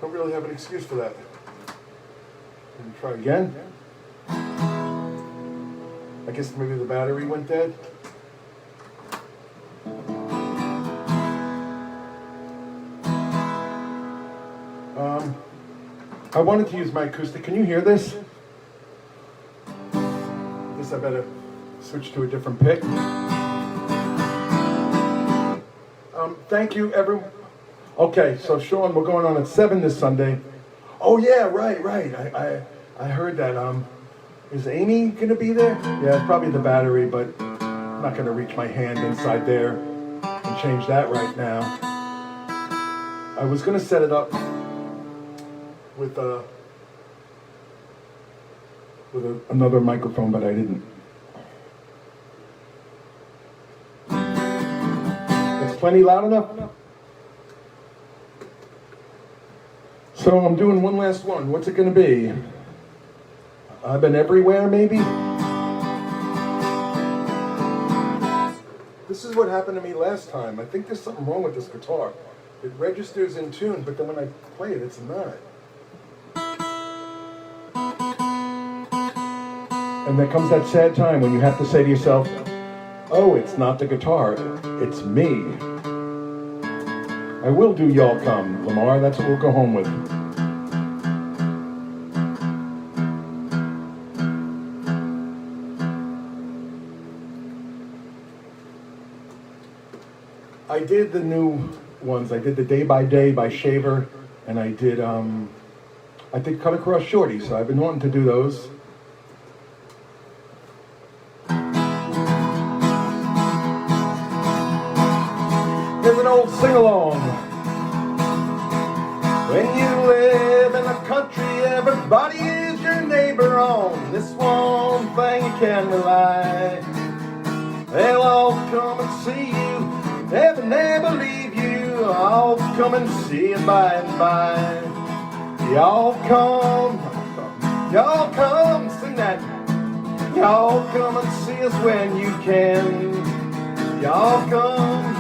Don't really have an excuse for that. Let me try again. I guess maybe the battery went dead. I wanted to use my acoustic. Can you hear this? I guess I better switch to a different pick. Thank you, everyone. Okay, so Sean, we're going on at 7 this Sunday. Oh yeah, right. I heard that. Is Amy gonna be there? Yeah, it's probably the battery, but I'm not gonna reach my hand inside there and change that right now. I was gonna set it up with another microphone, but I didn't. It's plenty loud enough? So I'm doing one last one. What's it gonna be? I've Been Everywhere, maybe? This is what happened to me last time. I think there's something wrong with this guitar. It registers in tune, but then when I play it, it's not. And there comes that sad time when you have to say to yourself, oh, it's not the guitar, it's me. I will do Y'all Come, Lamar, that's what we'll go home with. I did the new ones. I did the Day by Day by Shaver, and I did Cut Across Shorty, so I've been wanting to do those. Here's an old sing-along. When you live in the country, everybody is your neighbor. On this one thing you can rely. They'll all come and see you, never leave you. I'll come and see you by and by. Y'all come, sing that. Y'all come and see us when you can. Y'all come.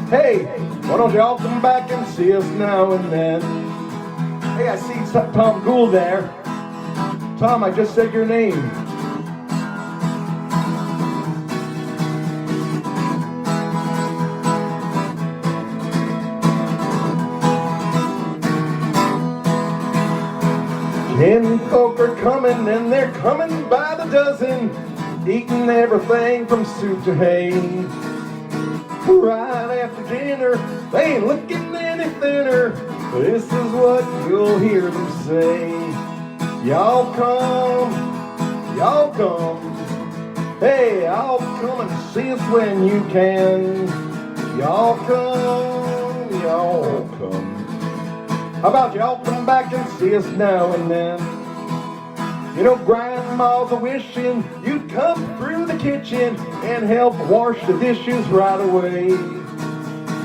Hey, why don't y'all come back and see us now and then? Hey, I see Tom Gould there. Tom, I just said your name. Ten folk are coming, and they're coming by the dozen, eating everything from soup to hay. Right after dinner, they ain't looking any thinner. This is what you'll hear them say. Y'all come. Hey, y'all come and see us when you can. Y'all come. How about y'all come back and see us now and then? You know, grandma's a-wishing you'd come through the kitchen and help wash the dishes right away.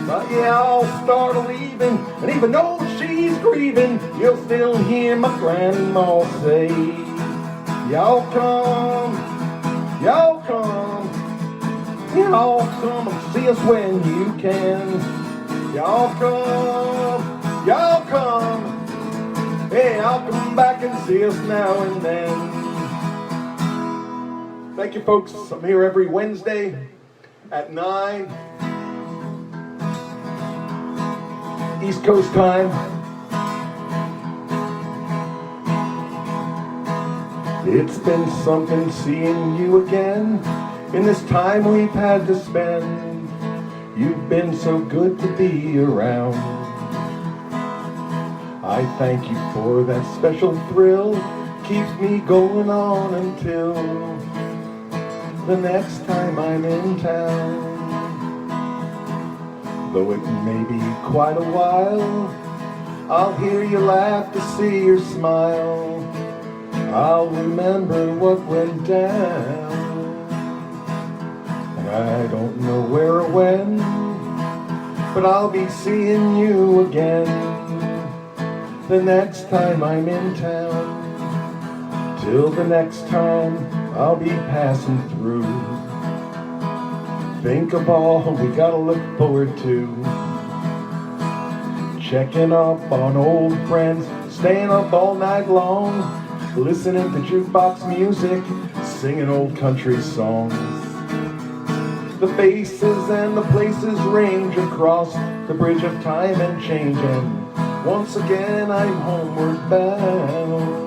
But y'all start leaving, and even though she's grieving, you'll still hear my grandma say, Y'all come and see us when you can. Y'all come. Hey, I'll come back and see us now and then. Thank you, folks. I'm here every Wednesday at 9 East Coast time. It's been something seeing you again in this time we've had to spend. You've been so good to be around. I thank you for that special thrill. Keeps me going on until the next time I'm in town. Though it may be quite a while, I'll hear you laugh to see your smile. I'll remember what went down. And I don't know where or when, but I'll be seeing you again the next time I'm in town. Till the next time I'll be passing through. Think of all we gotta look forward to. Checking up on old friends, staying up all night long, listening to jukebox music, singing old country songs. The faces and the places range across the bridge of time and change, and once again I'm homeward bound.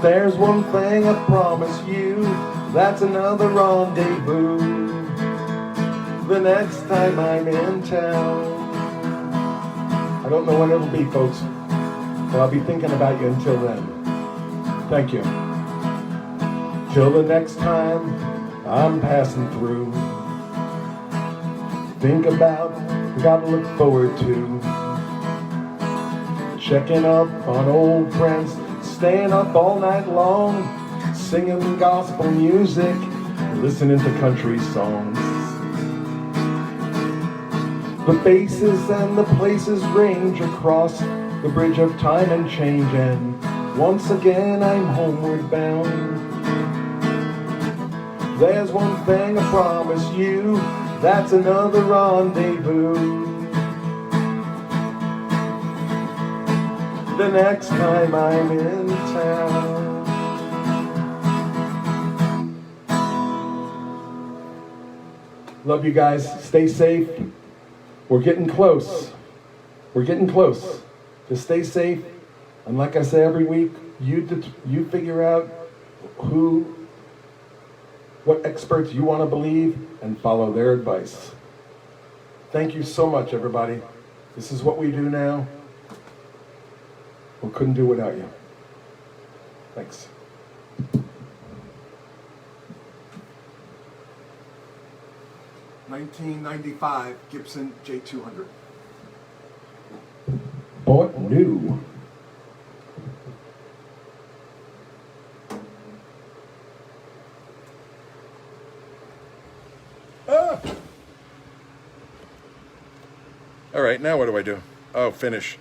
There's one thing I promise you, that's another rendezvous the next time I'm in town. I don't know when it'll be, folks, but I'll be thinking about you until then. Thank you. Till the next time I'm passing through. Think about, we gotta look forward to. Checking up on old friends, staying up all night long, singing gospel music, listening to country songs. The faces and the places range across the bridge of time and change, and once again I'm homeward bound. There's one thing I promise you, that's another rendezvous the next time I'm in town. Love you guys. Stay safe. We're getting close. We're getting close. Just stay safe. And like I say every week, you figure out what experts you want to believe and follow their advice. Thank you so much, everybody. This is what we do now. We couldn't do without you. Thanks. $1995 Gibson J200. Bought new. Ah! All right, now what do I do? Oh, finish.